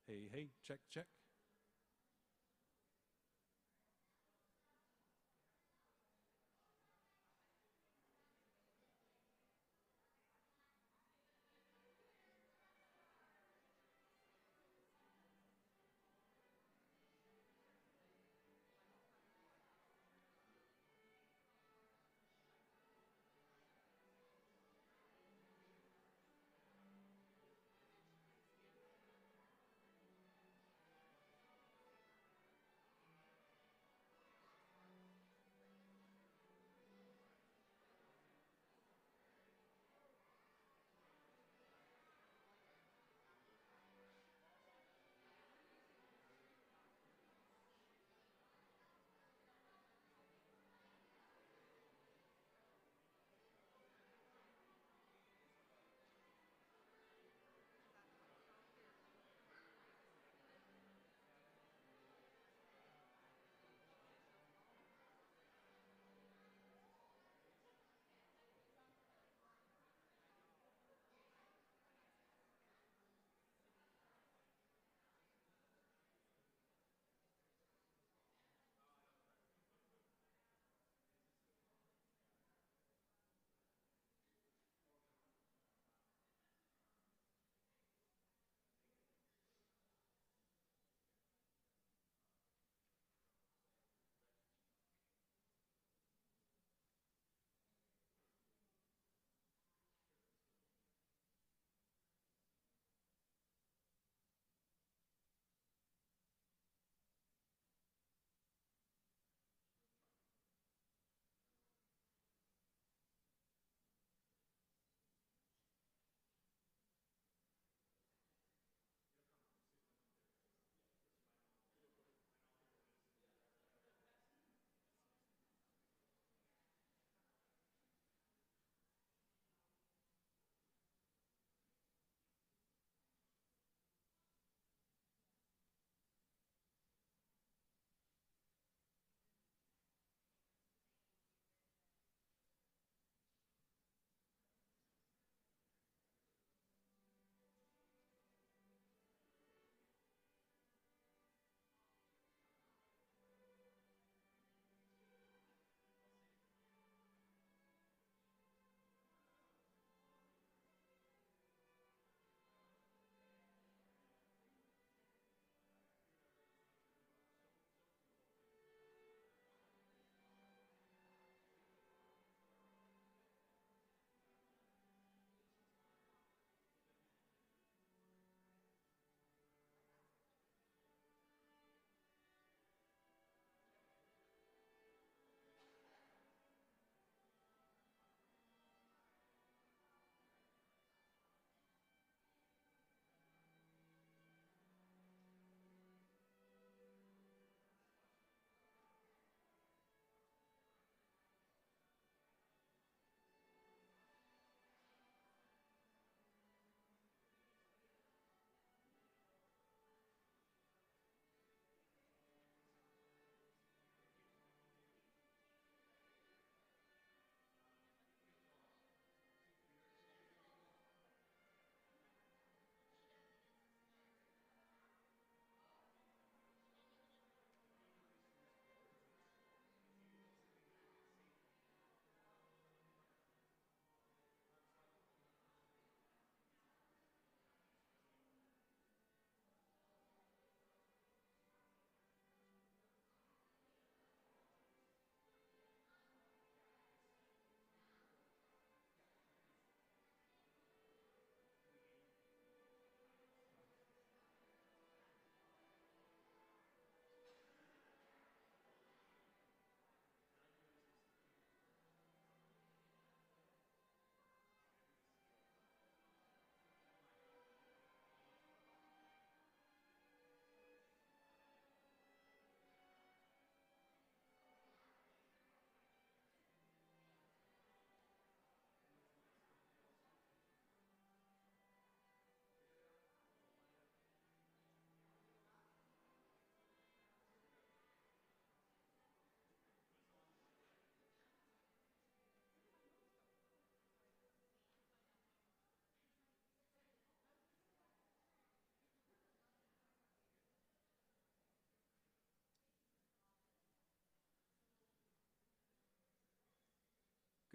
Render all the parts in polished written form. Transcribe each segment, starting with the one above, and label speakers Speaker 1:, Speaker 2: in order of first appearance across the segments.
Speaker 1: Hey, hey, check, check.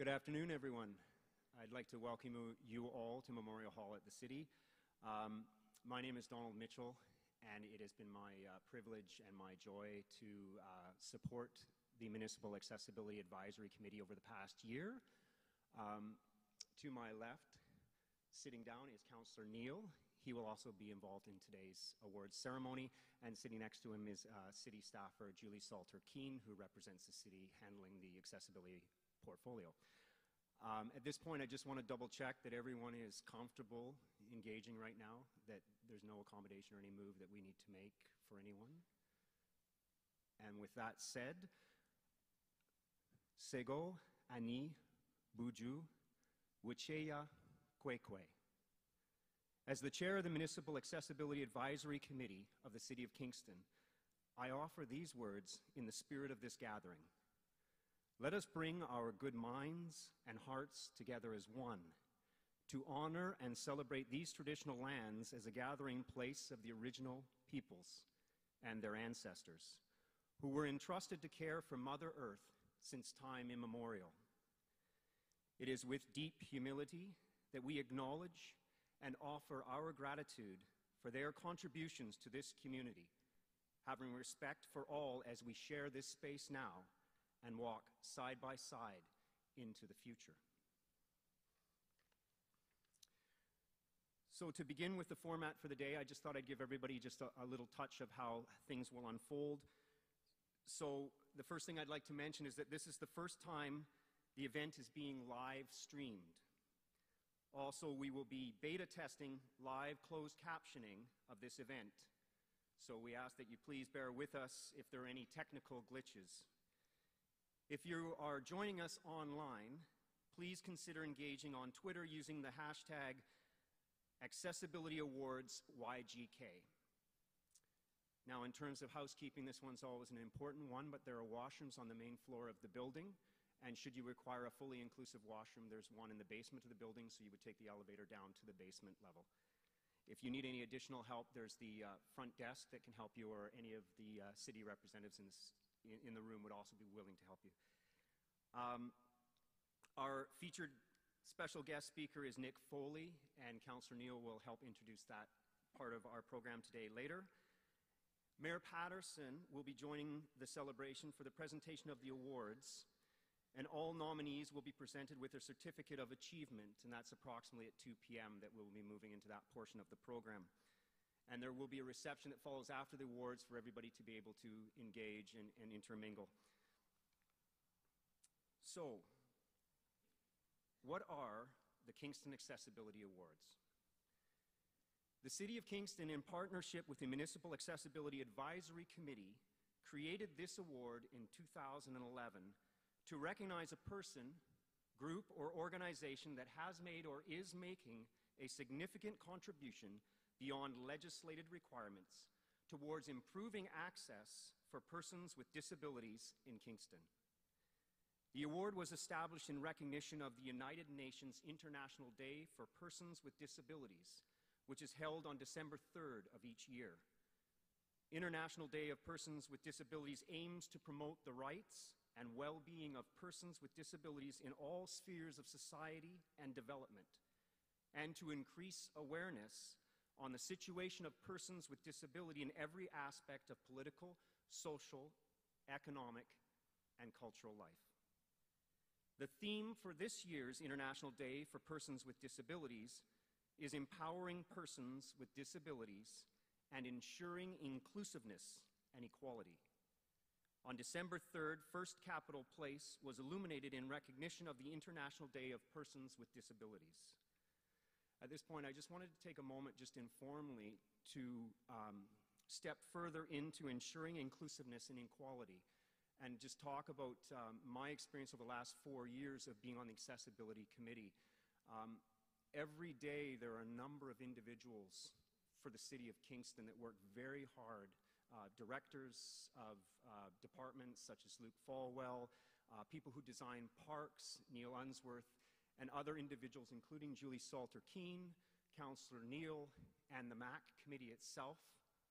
Speaker 1: Good afternoon, everyone. I'd like to welcome you all to Memorial Hall at the City. My name is Donald Mitchell, and it has been my privilege and my joy to support the Municipal Accessibility Advisory Committee over the past year. To my left, sitting down, is Councillor Neil. He will also be involved in today's awards ceremony, and sitting next to him is City Staffer Julie Salter-Keene, who represents the City handling the accessibility portfolio. At this point, I just want to double check that everyone is comfortable engaging right now, that there's no accommodation or any move that we need to make for anyone. And with that said, Sego Ani Buju Wicheya Kwekwe. As the chair of the Municipal Accessibility Advisory Committee of the City of Kingston, I offer these words in the spirit of this gathering. Let us bring our good minds and hearts together as one to honor and celebrate these traditional lands as a gathering place of the original peoples and their ancestors, who were entrusted to care for Mother Earth since time immemorial. It is with deep humility that we acknowledge and offer our gratitude for their contributions to this community, having respect for all as we share this space now and walk side by side into the future. So to begin with the format for the day, I just thought I'd give everybody just a little touch of how things will unfold. So the first thing I'd like to mention is that this is the first time the event is being live streamed. Also, we will be beta testing live closed captioning of this event. So we ask that you please bear with us if there are any technical glitches. If you are joining us online, please consider engaging on Twitter using the hashtag AccessibilityAwardsYGK. Now, in terms of housekeeping, this one's always an important one, but there are washrooms on the main floor of the building, and should you require a fully inclusive washroom, there's one in the basement of the building, so you would take the elevator down to the basement level. If you need any additional help, there's the front desk that can help you, or any of the city representatives in the room would also be willing to help you. Our featured special guest speaker is Nick Foley, and Councillor Neil will help introduce that part of our program today later. Mayor Patterson will be joining the celebration for the presentation of the awards, and all nominees will be presented with their certificate of achievement, and that's approximately at 2 p.m. that we'll be moving into that portion of the program. And there will be a reception that follows after the awards for everybody to be able to engage and intermingle. So, what are the Kingston Accessibility Awards? The City of Kingston, in partnership with the Municipal Accessibility Advisory Committee, created this award in 2011 to recognize a person, group, or organization that has made or is making a significant contribution beyond legislated requirements towards improving access for persons with disabilities in Kingston. The award was established in recognition of the United Nations International Day for Persons with Disabilities, which is held on December 3rd of each year. International Day of Persons with Disabilities aims to promote the rights and well-being of persons with disabilities in all spheres of society and development, and to increase awareness on the situation of persons with disability in every aspect of political, social, economic, and cultural life. The theme for this year's International Day for Persons with Disabilities is empowering persons with disabilities and ensuring inclusiveness and equality. On December 3rd, First Capitol Place was illuminated in recognition of the International Day of Persons with Disabilities. At this point, I just wanted to take a moment just informally to step further into ensuring inclusiveness and equality, and just talk about my experience over the last 4 years of being on the Accessibility Committee. Every day there are a number of individuals for the City of Kingston that work very hard. Directors of departments such as Luke Falwell, people who design parks, Neil Unsworth, and other individuals, including Julie Salter-Keene, Councillor Neil, and the MAC committee itself,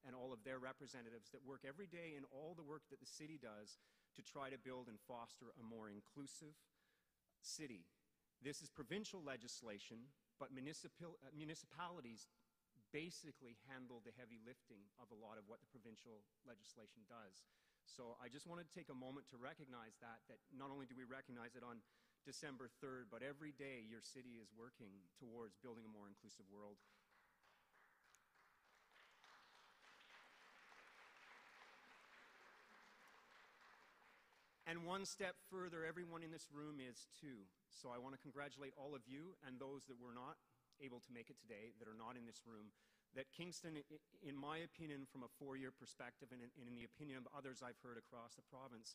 Speaker 1: and all of their representatives that work every day in all the work that the city does to try to build and foster a more inclusive, City. This is provincial legislation, but municipalities basically handle the heavy lifting of a lot of what the provincial legislation does. So I just wanted to take a moment to recognize that not only do we recognize it on December 3rd, but every day your city is working towards building a more inclusive world. And one step further, everyone in this room is too. So I want to congratulate all of you and those that were not able to make it today, that are not in this room, that Kingston, in my opinion, from a 4-year perspective and in the opinion of others I've heard across the province,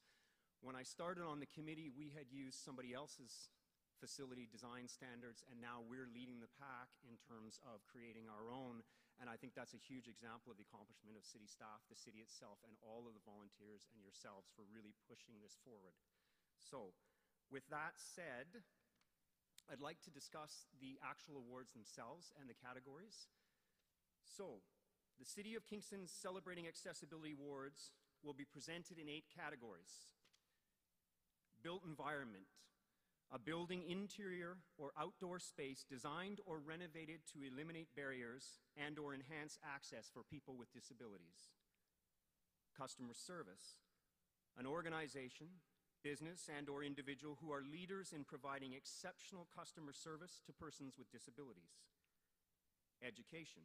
Speaker 1: when I started on the committee, we had used somebody else's facility design standards, and now we're leading the pack in terms of creating our own. And I think that's a huge example of the accomplishment of city staff, the city itself, and all of the volunteers and yourselves for really pushing this forward. So, with that said, I'd like to discuss the actual awards themselves and the categories. So, the City of Kingston's Celebrating Accessibility Awards will be presented in 8 categories. Built environment, a building interior or outdoor space designed or renovated to eliminate barriers and or enhance access for people with disabilities. Customer service, an organization, business and or individual who are leaders in providing exceptional customer service to persons with disabilities. Education,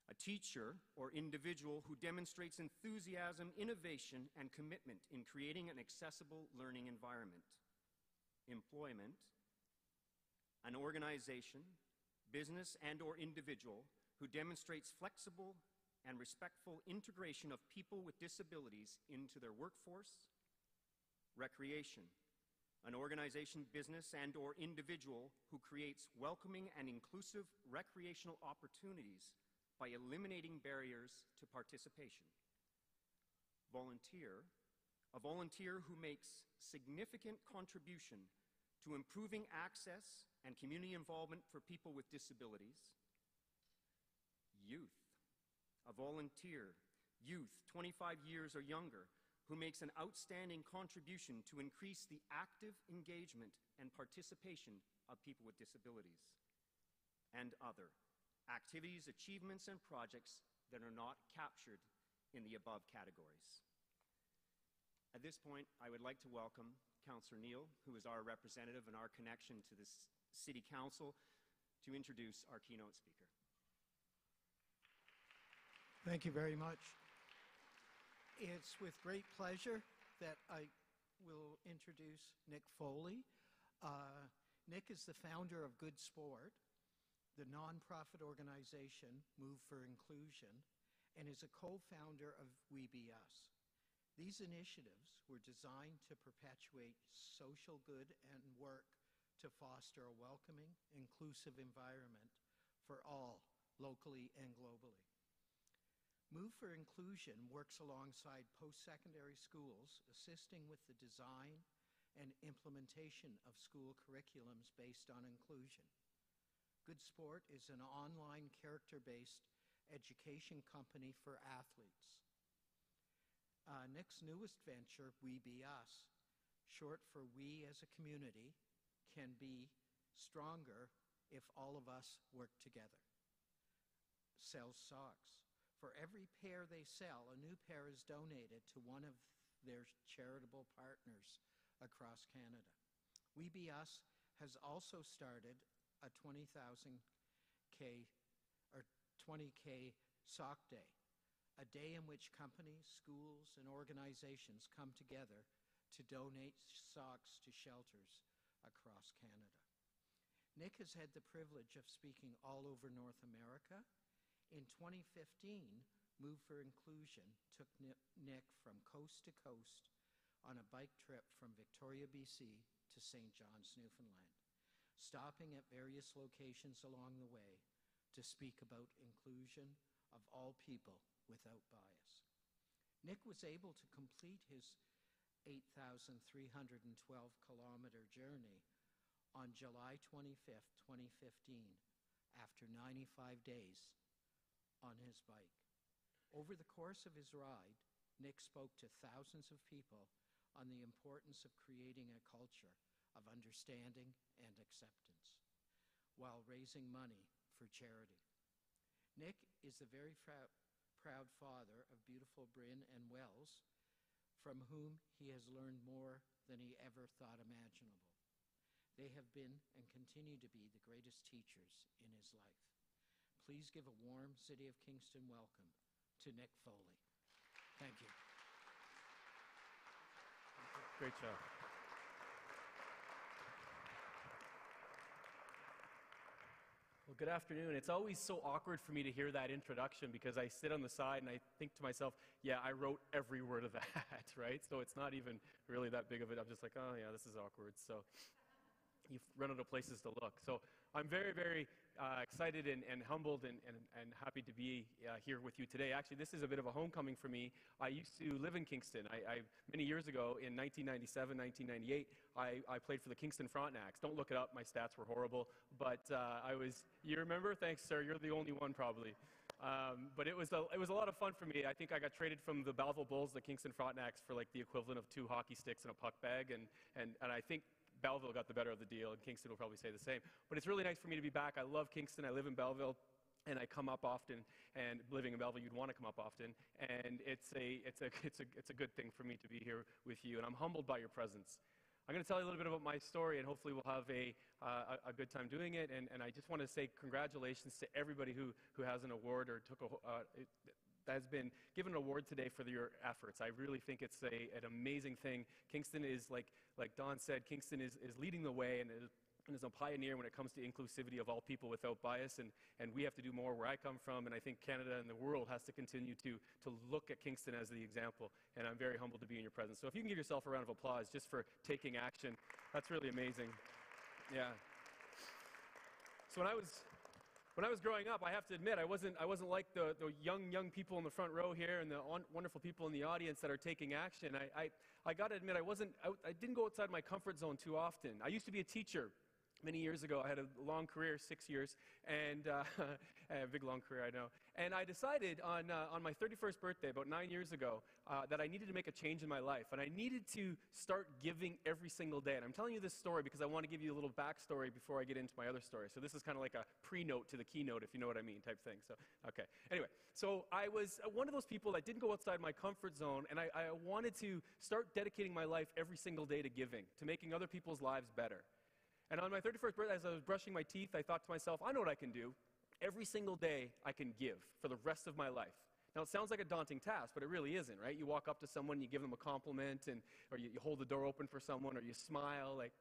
Speaker 1: a teacher or individual who demonstrates enthusiasm, innovation, and commitment in creating an accessible learning environment. Employment, an organization, business and or individual who demonstrates flexible and respectful integration of people with disabilities into their workforce. Recreation, an organization, business and or individual who creates welcoming and inclusive recreational opportunities by eliminating barriers to participation. Volunteer, a volunteer who makes significant contribution to improving access and community involvement for people with disabilities. Youth, a volunteer, youth 25 years or younger, who makes an outstanding contribution to increase the active engagement and participation of people with disabilities. And other activities, achievements, and projects that are not captured in the above categories. At this point, I would like to welcome Councillor Neal, who is our representative and our connection to the City Council, to introduce our keynote speaker.
Speaker 2: Thank you very much. It's with great pleasure that I will introduce Nick Foley. Nick is the founder of Good Sport, the nonprofit organization Move for Inclusion, and is a co-founder of We Be Us. These initiatives were designed to perpetuate social good and work to foster a welcoming, inclusive environment for all, locally and globally. Move for Inclusion works alongside post-secondary schools, assisting with the design and implementation of school curriculums based on inclusion. Good Sport is an online character-based education company for athletes. Nick's newest venture, We Be Us, short for We as a Community, can be stronger if all of us work together. Sells socks. For every pair they sell, a new pair is donated to one of their charitable partners across Canada. We Be Us has also started a 20,000 sock day, a day in which companies, schools, and organizations come together to donate socks to shelters across Canada. Nick has had the privilege of speaking all over North America. In 2015, Move for Inclusion took Nick from coast to coast on a bike trip from Victoria, BC to St. John's, Newfoundland, stopping at various locations along the way to speak about inclusion of all people without bias. Nick was able to complete his 8,312-kilometer journey on July 25th, 2015, after 95 days on his bike. Over the course of his ride, Nick spoke to thousands of people on the importance of creating a culture of understanding and acceptance, while raising money for charity. Nick is the very proud father of beautiful Bryn and Wells, from whom he has learned more than he ever thought imaginable. They have been and continue to be the greatest teachers in his life. Please give a warm City of Kingston welcome to Nick Foley. Thank you.
Speaker 3: Great job. Well, good afternoon. It's always so awkward for me to hear that introduction because I sit on the side and I think to myself, yeah, I wrote every word of that, right? So it's not even really that big of it. I'm just like, oh, yeah, this is awkward. So you've run out of places to look. So I'm very, very excited and humbled and happy to be here with you today. Actually, this is a bit of a homecoming for me. I used to live in Kingston. Many years ago, in 1997, 1998, I played for the Kingston Frontenacs. Don't look it up. My stats were horrible. But you remember? Thanks, sir. You're the only one, probably. But it was a lot of fun for me. I think I got traded from the Belleville Bulls, the Kingston Frontenacs, for like the equivalent of 2 hockey sticks and a puck bag. And I think Belleville got the better of the deal, and Kingston will probably say the same. But it's really nice for me to be back. I love Kingston. I live in Belleville, and I come up often. And living in Belleville, you'd want to come up often. And it's a good thing for me to be here with you. And I'm humbled by your presence. I'm going to tell you a little bit about my story, and hopefully we'll have a good time doing it. And I just want to say congratulations to everybody who has an award or has been given an award today for your efforts. I really think it's an amazing thing. Kingston is, like Don said, Kingston is leading the way and is a pioneer when it comes to inclusivity of all people without bias, and we have to do more where I come from, and I think Canada and the world has to continue to look at Kingston as the example, and I'm very humbled to be in your presence. So if you can give yourself a round of applause just for taking action, that's really amazing. Yeah. So when I was growing up, I have to admit, I wasn't like the young people in the front row here and the wonderful people in the audience that are taking action. I got to admit, I didn't go outside my comfort zone too often. I used to be a teacher. Many years ago, I had a long career, 6 years, and a big long career, I know. And I decided on my 31st birthday, about 9 years ago, that I needed to make a change in my life, and I needed to start giving every single day. And I'm telling you this story because I want to give you a little backstory before I get into my other story. So this is kind of like a pre-note to the keynote, if you know what I mean, type thing. So, okay. Anyway, so I was one of those people that didn't go outside my comfort zone, and I wanted to start dedicating my life every single day to giving, to making other people's lives better. And on my 31st birthday, as I was brushing my teeth, I thought to myself, I know what I can do. Every single day, I can give for the rest of my life. Now, it sounds like a daunting task, but it really isn't, right? You walk up to someone, you give them a compliment, or you hold the door open for someone, or you smile, like,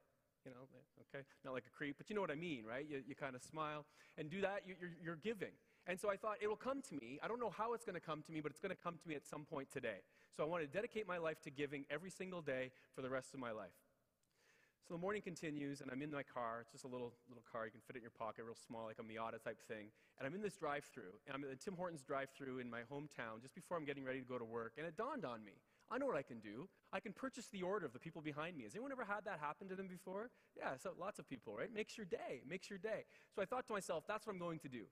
Speaker 3: okay, not like a creep, but you know what I mean, right? You kind of smile, and do that, you're giving. And so I thought, it'll come to me. I don't know how it's going to come to me, but it's going to come to me at some point today. So I want to dedicate my life to giving every single day for the rest of my life. So the morning continues, and I'm in my car. It's just a little car. You can fit it in your pocket, real small, like a Miata type thing. And I'm in this drive-thru, and I'm at the Tim Hortons drive-thru in my hometown just before I'm getting ready to go to work. And it dawned on me, I know what I can do. I can purchase the order of the people behind me. Has anyone ever had that happen to them before? Yeah, so lots of people, right? Makes your day. So I thought to myself, that's what I'm going to do.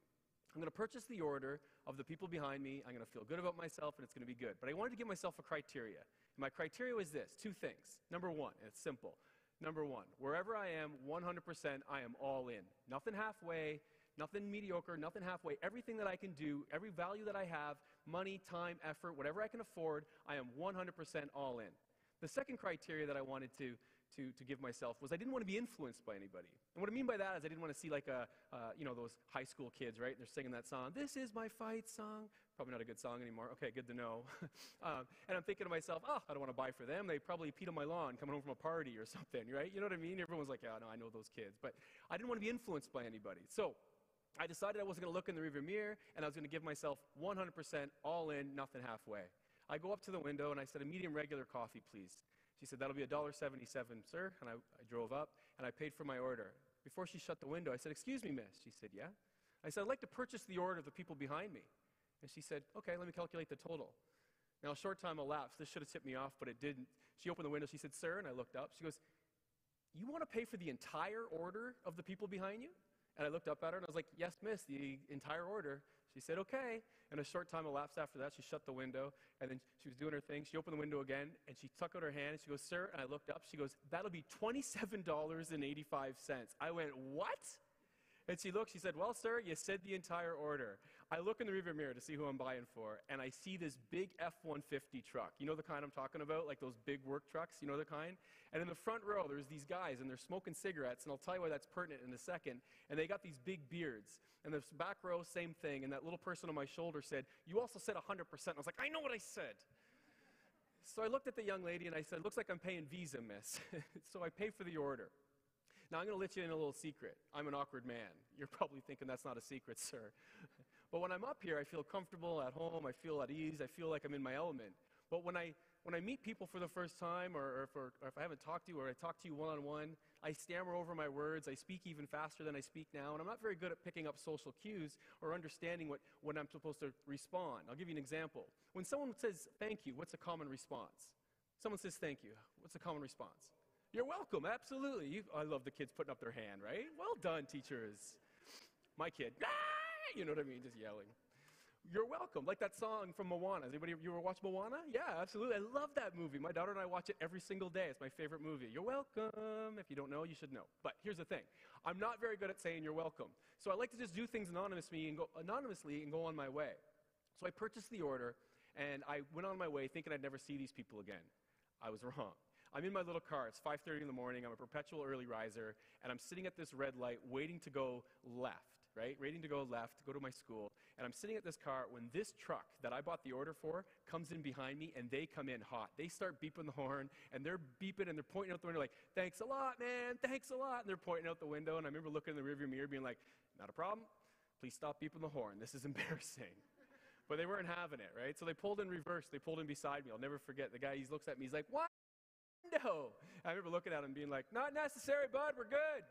Speaker 3: I'm going to purchase the order of the people behind me. I'm going to feel good about myself, and it's going to be good. But I wanted to give myself a criteria. And my criteria was this, 2 things. Number 1, and it's simple. Number 1, wherever I am, 100%, I am all in. Nothing halfway, nothing mediocre, nothing halfway. Everything that I can do, every value that I have, money, time, effort, whatever I can afford, I am 100% all in. The second criteria that I wanted to give myself was I didn't want to be influenced by anybody. And what I mean by that is I didn't want to see like those high school kids, right? They're singing that song, "This is my fight song." Probably not a good song anymore. Okay, good to know. And I'm thinking to myself, I don't want to buy for them. They probably peed on my lawn coming home from a party or something, right? You know what I mean? Everyone's like, yeah, no, I know those kids. But I didn't want to be influenced by anybody. So I decided I wasn't going to look in the rearview mirror, and I was going to give myself 100% all in, nothing halfway. I go up to the window, and I said, "A medium regular coffee, please." She said, "That'll be $1.77, sir." And I drove up, and I paid for my order. Before she shut the window, I said, "Excuse me, miss." She said, "Yeah." I said, "I'd like to purchase the order of the people behind me." And she said, "Okay, let me calculate the total." Now, a short time elapsed. This should have tipped me off, but it didn't. She opened the window. She said, "Sir," and I looked up. She goes, "You want to pay for the entire order of the people behind you?" And I looked up at her, and I was like, "Yes, miss, the entire order." She said, okay. And a short time elapsed after that. She shut the window, and then she was doing her thing. She opened the window again, and she took out her hand, and she goes, sir, and I looked up. She goes, that'll be $27.85. I went, what? And she looked, she said, well, sir, you said the entire order. I look in the rearview mirror to see who I'm buying for, and I see this big F-150 truck. You know the kind I'm talking about? Like those big work trucks, you know the kind? And in the front row, there's these guys, and they're smoking cigarettes, and I'll tell you why that's pertinent in a second. And they got these big beards. And the back row, same thing, and that little person on my shoulder said, you also said 100%. I was like, I know what I said. So I looked at the young lady, and I said, looks like I'm paying Visa, miss. So I paid for the order. Now, I'm going to let you in a little secret. I'm an awkward man. You're probably thinking that's not a secret, sir. But when I'm up here, I feel comfortable at home. I feel at ease. I feel like I'm in my element. But when I meet people for the first time, or if I haven't talked to you, or I talk to you one-on-one, I stammer over my words. I speak even faster than I speak now. And I'm not very good at picking up social cues or understanding when I'm supposed to respond. I'll give you an example. When someone says, thank you, what's a common response? Someone says, thank you. What's a common response? You're welcome, absolutely. I love the kids putting up their hand, right? Well done, teachers. My kid, ah! You know what I mean, just yelling. You're welcome, like that song from Moana. Anybody, you ever watch Moana? Yeah, absolutely. I love that movie. My daughter and I watch it every single day. It's my favorite movie. You're welcome. If you don't know, you should know. But here's the thing. I'm not very good at saying you're welcome. So I like to just do things anonymously and go on my way. So I purchased the order, and I went on my way thinking I'd never see these people again. I was wrong. I'm in my little car. It's 5:30 in the morning. I'm a perpetual early riser, and I'm sitting at this red light waiting to go left, right? Waiting to go left, to go to my school. And I'm sitting at this car when this truck that I bought the order for comes in behind me, and they come in hot. They start beeping the horn, and they're beeping, and they're pointing out the window like, thanks a lot, man, thanks a lot. And they're pointing out the window, and I remember looking in the rearview mirror being like, not a problem. Please stop beeping the horn. This is embarrassing. But they weren't having it, right? So they pulled in reverse. They pulled in beside me. I'll never forget. The guy, he looks at me. He's like, what? No. I remember looking at him being like, not necessary, bud, we're good.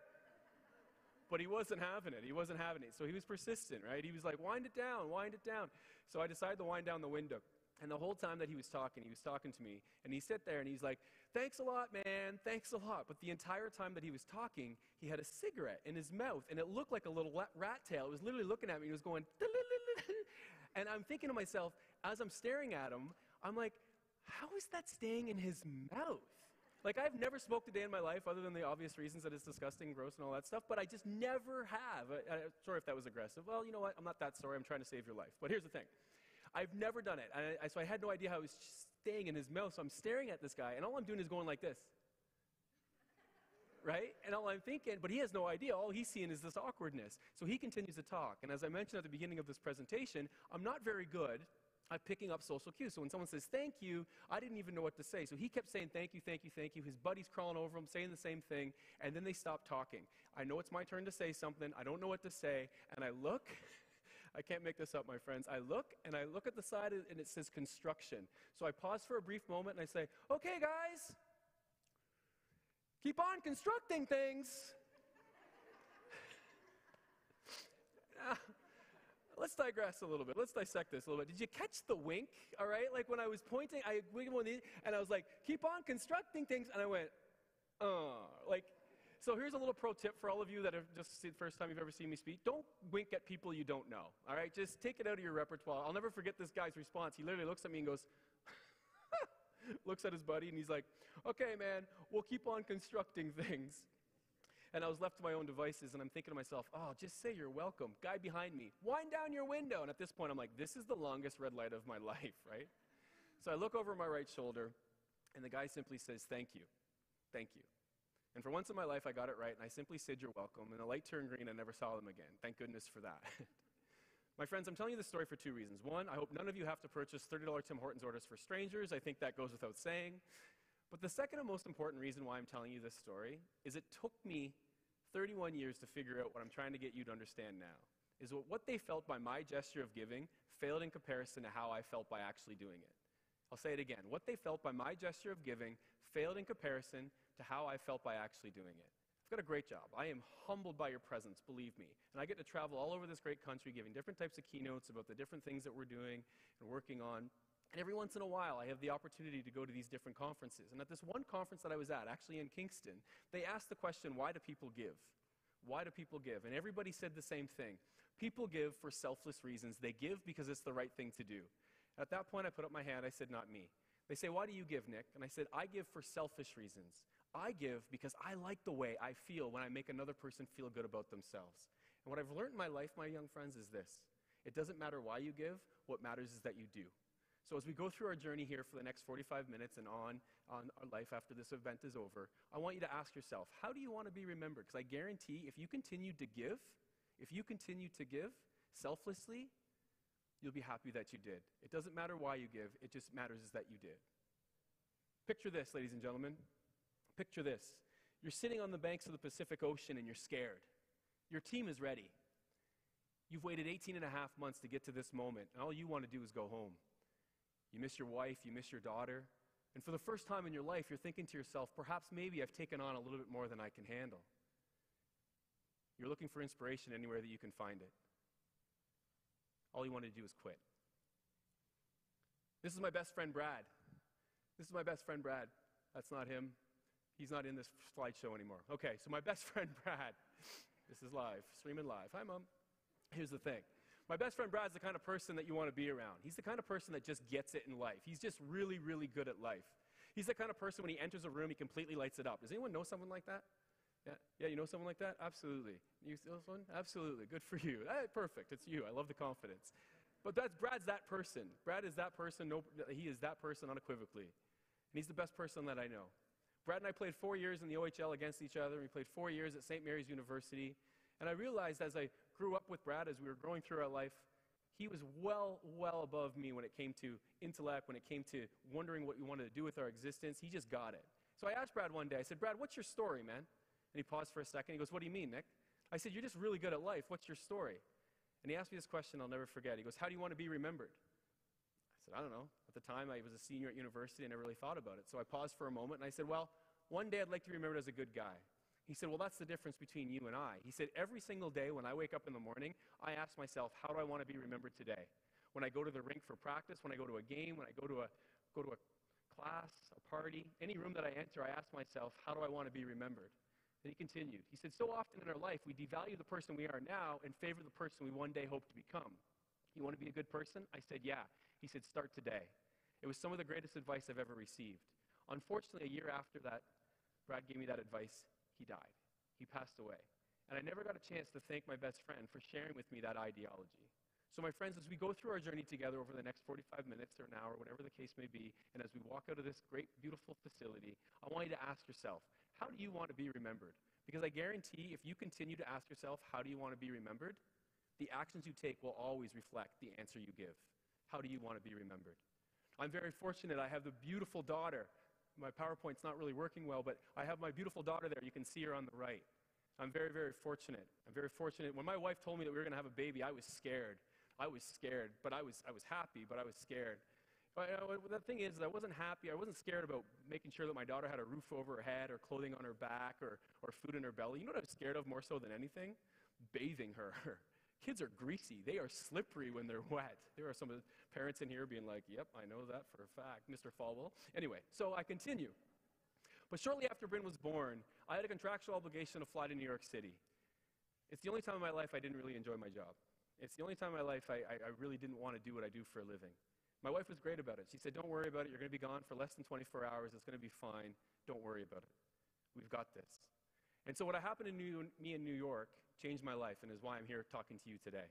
Speaker 3: But he wasn't having it. He wasn't having it. So he was persistent, right? He was like, wind it down, wind it down. So I decided to wind down the window. And the whole time that he was talking to me. And he sat there and he's like, thanks a lot, man, thanks a lot. But the entire time that he was talking, he had a cigarette in his mouth. And it looked like a little rat tail. It was literally looking at me. He was going, and I'm thinking to myself, as I'm staring at him, I'm like, how is that staying in his mouth? Like, I've never smoked a day in my life other than the obvious reasons that it's disgusting, gross, and all that stuff, but I just never have. Sorry if that was aggressive. Well, you know what? I'm not that sorry. I'm trying to save your life. But here's the thing. I've never done it. So I had no idea how it was staying in his mouth. So I'm staring at this guy, and all I'm doing is going like this. Right? And all I'm thinking, but he has no idea. All he's seeing is this awkwardness. So he continues to talk. And as I mentioned at the beginning of this presentation, I'm not very good at picking up social cues. So when someone says, thank you, I didn't even know what to say. So he kept saying, thank you, thank you, thank you. His buddy's crawling over him, saying the same thing, and then they stop talking. I know it's my turn to say something. I don't know what to say, and I look. I can't make this up, my friends. I look at the side, and it says construction. So I pause for a brief moment, and I say, okay, guys, keep on constructing things. Let's digress a little bit. Let's dissect this a little bit. Did you catch the wink? All right? Like when I was pointing, I wiggled one of these, and I was like, keep on constructing things. And I went, so here's a little pro tip for all of you that have just the first time you've ever seen me speak. Don't wink at people you don't know. All right? Just take it out of your repertoire. I'll never forget this guy's response. He literally looks at me and goes, looks at his buddy, and he's like, okay, man, we'll keep on constructing things. And I was left to my own devices, and I'm thinking to myself, oh, just say you're welcome. Guy behind me, wind down your window. And at this point, I'm like, this is the longest red light of my life, right? So I look over my right shoulder, and the guy simply says, thank you, thank you. And for once in my life, I got it right, and I simply said, you're welcome. And the light turned green, and I never saw them again. Thank goodness for that. My friends, I'm telling you this story for two reasons. One, I hope none of you have to purchase $30 Tim Hortons orders for strangers. I think that goes without saying. But the second and most important reason why I'm telling you this story is it took me 31 years to figure out what I'm trying to get you to understand now, is what they felt by my gesture of giving failed in comparison to how I felt by actually doing it. I'll say it again. What they felt by my gesture of giving failed in comparison to how I felt by actually doing it. I've got a great job. I am humbled by your presence, believe me. And I get to travel all over this great country giving different types of keynotes about the different things that we're doing and working on. And every once in a while, I have the opportunity to go to these different conferences. And at this one conference that I was at, actually in Kingston, they asked the question, why do people give? Why do people give? And everybody said the same thing. People give for selfless reasons. They give because it's the right thing to do. At that point, I put up my hand. I said, not me. They say, why do you give, Nick? And I said, I give for selfish reasons. I give because I like the way I feel when I make another person feel good about themselves. And what I've learned in my life, my young friends, is this. It doesn't matter why you give. What matters is that you do. So as we go through our journey here for the next 45 minutes and on our life after this event is over, I want you to ask yourself, how do you want to be remembered? Because I guarantee if you continue to give selflessly, you'll be happy that you did. It doesn't matter why you give. It just matters is that you did. Picture this, ladies and gentlemen. Picture this. You're sitting on the banks of the Pacific Ocean and you're scared. Your team is ready. You've waited 18 and a half months to get to this moment, and all you want to do is go home. You miss your wife, you miss your daughter, and for the first time in your life, you're thinking to yourself, perhaps maybe I've taken on a little bit more than I can handle. You're looking for inspiration anywhere that you can find it. All you want to do is quit. This is my best friend, Brad. That's not him. He's not in this slideshow anymore. Okay, so my best friend, Brad. This is live, streaming live. Hi, Mom. Here's the thing. My best friend Brad's the kind of person that you want to be around. He's the kind of person that just gets it in life. He's just really, really good at life. He's the kind of person when he enters a room, he completely lights it up. Does anyone know someone like that? Yeah, you know someone like that? Absolutely. You know someone? Absolutely. Good for you. Perfect. It's you. I love the confidence. But Brad's that person. Brad is that person. No, he is that person unequivocally. And he's the best person that I know. Brad and I played 4 years in the OHL against each other. We played 4 years at St. Mary's University. And I realized as I grew up with Brad, as we were growing through our life, he was well above me when it came to intellect, when it came to wondering what we wanted to do with our existence. He just got it. So I asked Brad one day, I said, Brad, what's your story, man? And he paused for a second. He goes, what do you mean, Nick? I said, you're just really good at life. What's your story? And he asked me this question I'll never forget. He goes, how do you want to be remembered? I said, I don't know. At the time, I was a senior at university and I never really thought about it. So I paused for a moment and I said, well, one day I'd like to be remembered as a good guy. He said, well, that's the difference between you and I. He said, every single day when I wake up in the morning, I ask myself, how do I want to be remembered today? When I go to the rink for practice, when I go to a game, when I go to a class, a party, any room that I enter, I ask myself, how do I want to be remembered? And he continued. He said, so often in our life, we devalue the person we are now in favor of the person we one day hope to become. You want to be a good person? I said, yeah. He said, start today. It was some of the greatest advice I've ever received. Unfortunately, a year after that, Brad gave me that advice. He died. He passed away. And I never got a chance to thank my best friend for sharing with me that ideology. So my friends, as we go through our journey together over the next 45 minutes or an hour, whatever the case may be, and as we walk out of this great, beautiful facility, I want you to ask yourself, how do you want to be remembered? Because I guarantee if you continue to ask yourself, how do you want to be remembered? The actions you take will always reflect the answer you give. How do you want to be remembered? I'm very fortunate. I have a beautiful daughter. My PowerPoint's not really working well, but I have my beautiful daughter there. You can see her on the right. I'm very, very fortunate. I'm very fortunate. When my wife told me that we were going to have a baby, I was scared. I was scared, but I was happy, but I was scared. The thing is, I wasn't happy. I wasn't scared about making sure that my daughter had a roof over her head or clothing on her back or food in her belly. You know what I was scared of more so than anything? Bathing her. Kids are greasy. They are slippery when they're wet. There are some of the parents in here being like, yep, I know that for a fact, Mr. Falwell. Anyway, so I continue. But shortly after Bryn was born, I had a contractual obligation to fly to New York City. It's the only time in my life I didn't really enjoy my job. It's the only time in my life I really didn't want to do what I do for a living. My wife was great about it. She said, don't worry about it. You're going to be gone for less than 24 hours. It's going to be fine. Don't worry about it. We've got this. And so what happened to me in New York changed my life and is why I'm here talking to you today.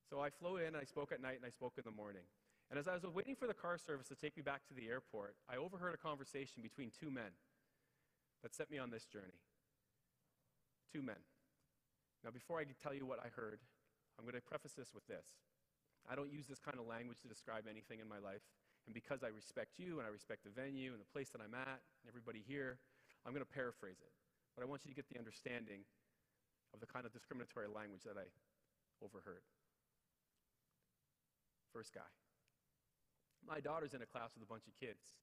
Speaker 3: So I flew in, I spoke at night, and I spoke in the morning. And as I was waiting for the car service to take me back to the airport, I overheard a conversation between two men that set me on this journey. Two men. Now, before I tell you what I heard, I'm going to preface this with this. I don't use this kind of language to describe anything in my life. And because I respect you and I respect the venue and the place that I'm at and everybody here, I'm going to paraphrase it. But I want you to get the understanding of the kind of discriminatory language that I overheard. First guy. My daughter's in a class with a bunch of kids.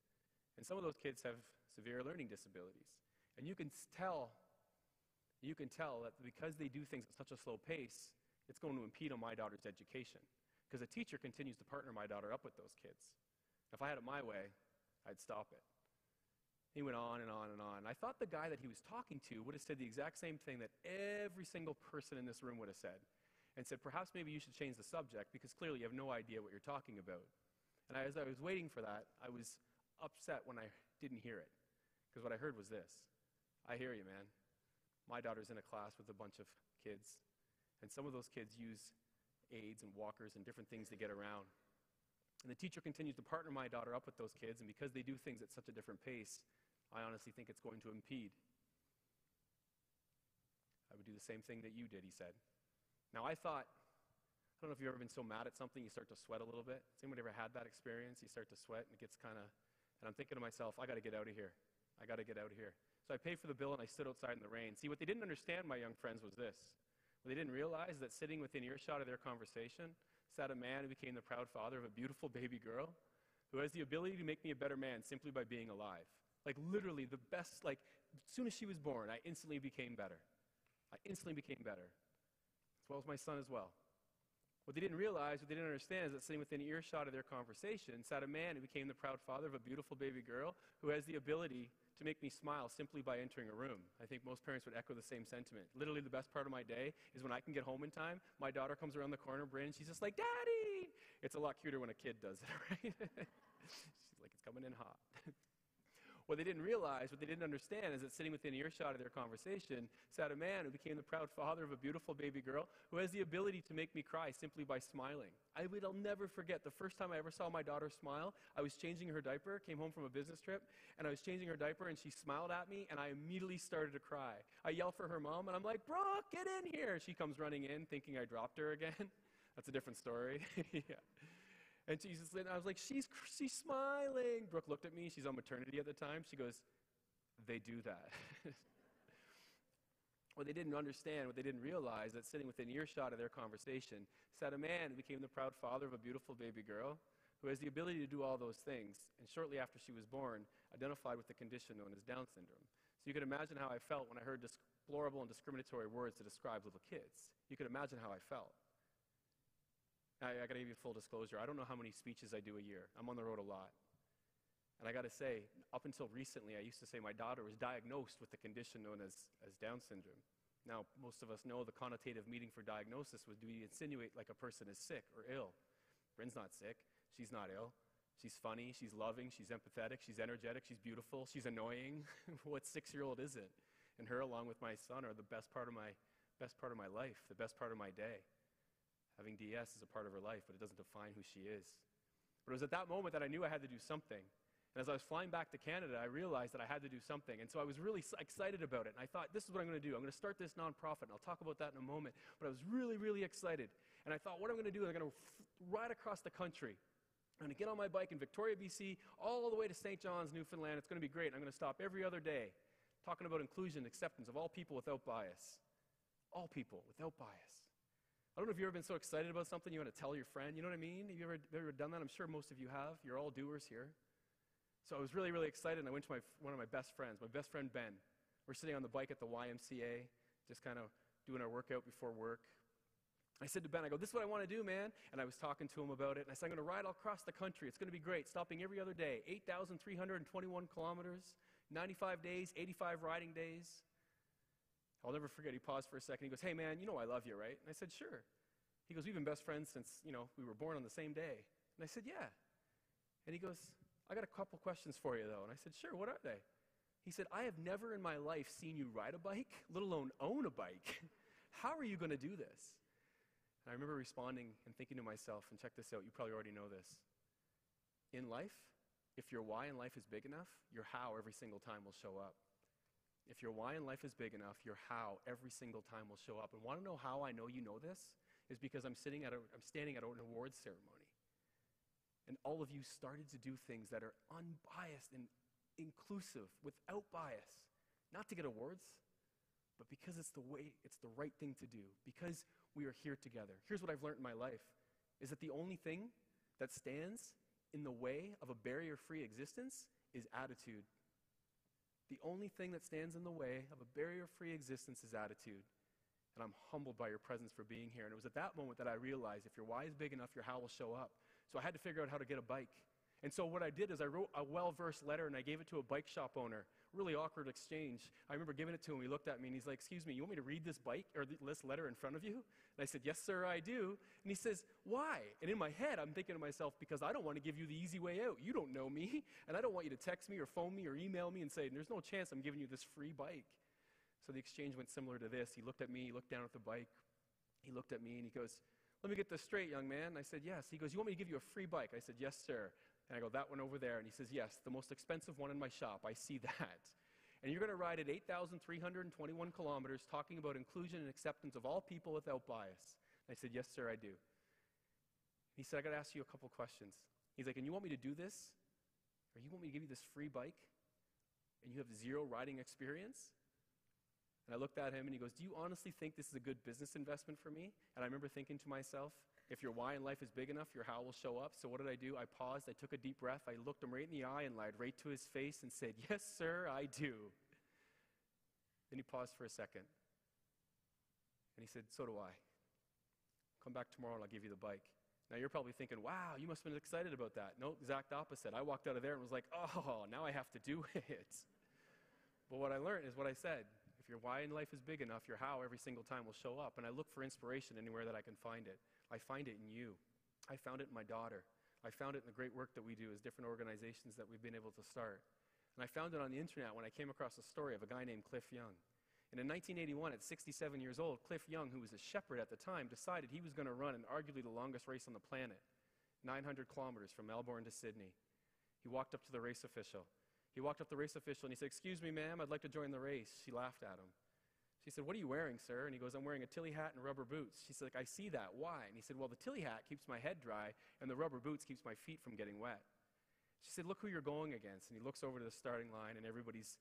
Speaker 3: And some of those kids have severe learning disabilities. And you can tell that because they do things at such a slow pace, it's going to impede on my daughter's education. Because a teacher continues to partner my daughter up with those kids. If I had it my way, I'd stop it. He went on and on and on. I thought the guy that he was talking to would have said the exact same thing that every single person in this room would have said, and said, perhaps maybe you should change the subject because clearly you have no idea what you're talking about. And as I was waiting for that, I was upset when I didn't hear it, because what I heard was this. I hear you, man. My daughter's in a class with a bunch of kids, and some of those kids use aids and walkers and different things to get around. And the teacher continues to partner my daughter up with those kids, and because they do things at such a different pace, I honestly think it's going to impede. I would do the same thing that you did, he said. Now I thought, I don't know if you've ever been so mad at something you start to sweat a little bit. Has anybody ever had that experience? You start to sweat and it gets kind of, and I'm thinking to myself, I got to get out of here. I got to get out of here. So I paid for the bill and I stood outside in the rain. See, what they didn't understand, my young friends, was this. What they didn't realize that sitting within earshot of their conversation sat a man who became the proud father of a beautiful baby girl who has the ability to make me a better man simply by being alive. Like literally the best, like as soon as she was born, I instantly became better. I instantly became better, as well as my son as well. What they didn't realize, what they didn't understand is that sitting within earshot of their conversation sat a man who became the proud father of a beautiful baby girl who has the ability to make me smile simply by entering a room. I think most parents would echo the same sentiment. Literally the best part of my day is when I can get home in time, my daughter comes around the corner, Bryn, she's just like, Daddy! It's a lot cuter when a kid does it, right? She's like, it's coming in hot. What they didn't realize, what they didn't understand, is that sitting within earshot of their conversation sat a man who became the proud father of a beautiful baby girl who has the ability to make me cry simply by smiling. I'll never forget the first time I ever saw my daughter smile. I was changing her diaper, came home from a business trip, and I was changing her diaper, and she smiled at me, and I immediately started to cry. I yelled for her mom, and I'm like, Brooke, get in here! She comes running in, thinking I dropped her again. That's a different story. Yeah. And I was like, she's smiling. Brooke looked at me. She's on maternity at the time. She goes, they do that. What they didn't understand, what they didn't realize, that sitting within earshot of their conversation sat a man who became the proud father of a beautiful baby girl who has the ability to do all those things, and shortly after she was born, identified with the condition known as Down syndrome. So you can imagine how I felt when I heard deplorable and discriminatory words to describe little kids. You could imagine how I felt. I got to give you full disclosure. I don't know how many speeches I do a year. I'm on the road a lot. And I got to say, up until recently, I used to say my daughter was diagnosed with the condition known as Down syndrome. Now, most of us know the connotative meaning for diagnosis would be insinuate like a person is sick or ill. Bryn's not sick. She's not ill. She's funny. She's loving. She's empathetic. She's energetic. She's beautiful. She's annoying. What 6-year-old isn't? And her, along with my son, are the best part of my life, the best part of my day. Having DS is a part of her life, but it doesn't define who she is. But it was at that moment that I knew I had to do something. And as I was flying back to Canada, I realized that I had to do something. And so I was really excited about it. And I thought, this is what I'm going to do. I'm going to start this nonprofit, and I'll talk about that in a moment. But I was really, really excited. And I thought, what I'm going to do is I'm going to ride across the country. I'm going to get on my bike in Victoria, BC, all the way to St. John's, Newfoundland. It's going to be great. I'm going to stop every other day talking about inclusion, acceptance of all people without bias. All people without bias. I don't know if you've ever been so excited about something you want to tell your friend. You know what I mean? Have you ever done that? I'm sure most of you have. You're all doers here. So I was really, really excited, and I went to one of my best friends, Ben. We're sitting on the bike at the YMCA, just kind of doing our workout before work. I said to Ben, I go, this is what I want to do, man. And I was talking to him about it, and I said, I'm going to ride all across the country. It's going to be great, stopping every other day. 8,321 kilometers, 95 days, 85 riding days. I'll never forget, he paused for a second. He goes, hey, man, you know I love you, right? And I said, sure. He goes, we've been best friends since, we were born on the same day. And I said, yeah. And he goes, I got a couple questions for you, though. And I said, sure, what are they? He said, I have never in my life seen you ride a bike, let alone own a bike. How are you going to do this? And I remember responding and thinking to myself, and check this out, you probably already know this. In life, if your why in life is big enough, your how every single time will show up. If your why in life is big enough, your how every single time will show up. And want to know how I know you know this? Is because I'm standing at an awards ceremony. And all of you started to do things that are unbiased and inclusive, without bias. Not to get awards, but because it's the right thing to do. Because we are here together. Here's what I've learned in my life, is that the only thing that stands in the way of a barrier-free existence is attitude. The only thing that stands in the way of a barrier-free existence is attitude. And I'm humbled by your presence for being here. And it was at that moment that I realized if your why is big enough, your how will show up. So I had to figure out how to get a bike. And so what I did is I wrote a well-versed letter and I gave it to a bike shop owner. Really awkward exchange. I remember giving it to him. He looked at me and he's like, excuse me, you want me to read this bike or this letter in front of you? And I said, yes, sir, I do. And he says, why? And in my head, I'm thinking to myself, because I don't want to give you the easy way out. You don't know me, and I don't want you to text me or phone me or email me and say, there's no chance I'm giving you this free bike. So the exchange went similar to this. He looked at me, he looked down at the bike. He looked at me and he goes, let me get this straight, young man. I said, yes. He goes, you want me to give you a free bike? I said, yes, sir. And I go, that one over there. And he says, yes, the most expensive one in my shop. I see that. And you're going to ride it 8,321 kilometers talking about inclusion and acceptance of all people without bias. And I said, yes, sir, I do. He said, I got to ask you a couple questions. He's like, and you want me to do this? Or you want me to give you this free bike? And you have zero riding experience? And I looked at him and he goes, do you honestly think this is a good business investment for me? And I remember thinking to myself, if your why in life is big enough, your how will show up. So what did I do? I paused, I took a deep breath, I looked him right in the eye and lied right to his face and said, yes, sir, I do. Then he paused for a second. And he said, so do I. Come back tomorrow and I'll give you the bike. Now you're probably thinking, wow, you must have been excited about that. No, exact opposite. I walked out of there and was like, oh, now I have to do it. But what I learned is what I said. If your why in life is big enough, your how every single time will show up. And I look for inspiration anywhere that I can find it. I find it in you. I found it in my daughter. I found it in the great work that we do as different organizations that we've been able to start. And I found it on the internet when I came across a story of a guy named Cliff Young. And in 1981, at 67 years old, Cliff Young, who was a shepherd at the time, decided he was going to run arguably the longest race on the planet, 900 kilometers from Melbourne to Sydney. He walked up to the race official. He walked up to the race official and he said, excuse me, ma'am, I'd like to join the race. She laughed at him. She said, what are you wearing, sir? And he goes, I'm wearing a tilly hat and rubber boots. She said, I see that. Why? And he said, well, the tilly hat keeps my head dry and the rubber boots keeps my feet from getting wet. She said, look who you're going against. And he looks over to the starting line and everybody's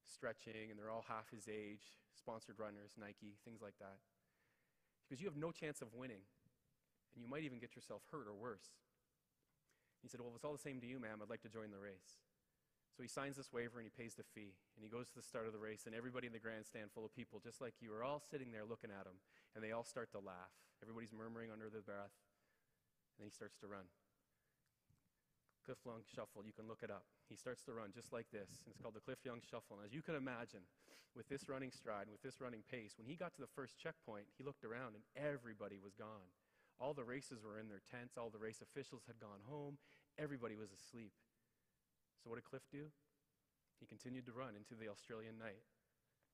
Speaker 3: stretching and they're all half his age, sponsored runners, Nike, things like that. Because you have no chance of winning and you might even get yourself hurt or worse. He said, well, if it's all the same to you, ma'am, I'd like to join the race. So he signs this waiver and he pays the fee. And he goes to the start of the race and everybody in the grandstand full of people, just like you, are all sitting there looking at him. And they all start to laugh. Everybody's murmuring under their breath. And then he starts to run. Cliff Young Shuffle, you can look it up. He starts to run just like this. And it's called the Cliff Young Shuffle. And as you can imagine, with this running stride, with this running pace, when he got to the first checkpoint, he looked around and everybody was gone. All the races were in their tents. All the race officials had gone home. Everybody was asleep. So what did Cliff do? He continued to run into the Australian night.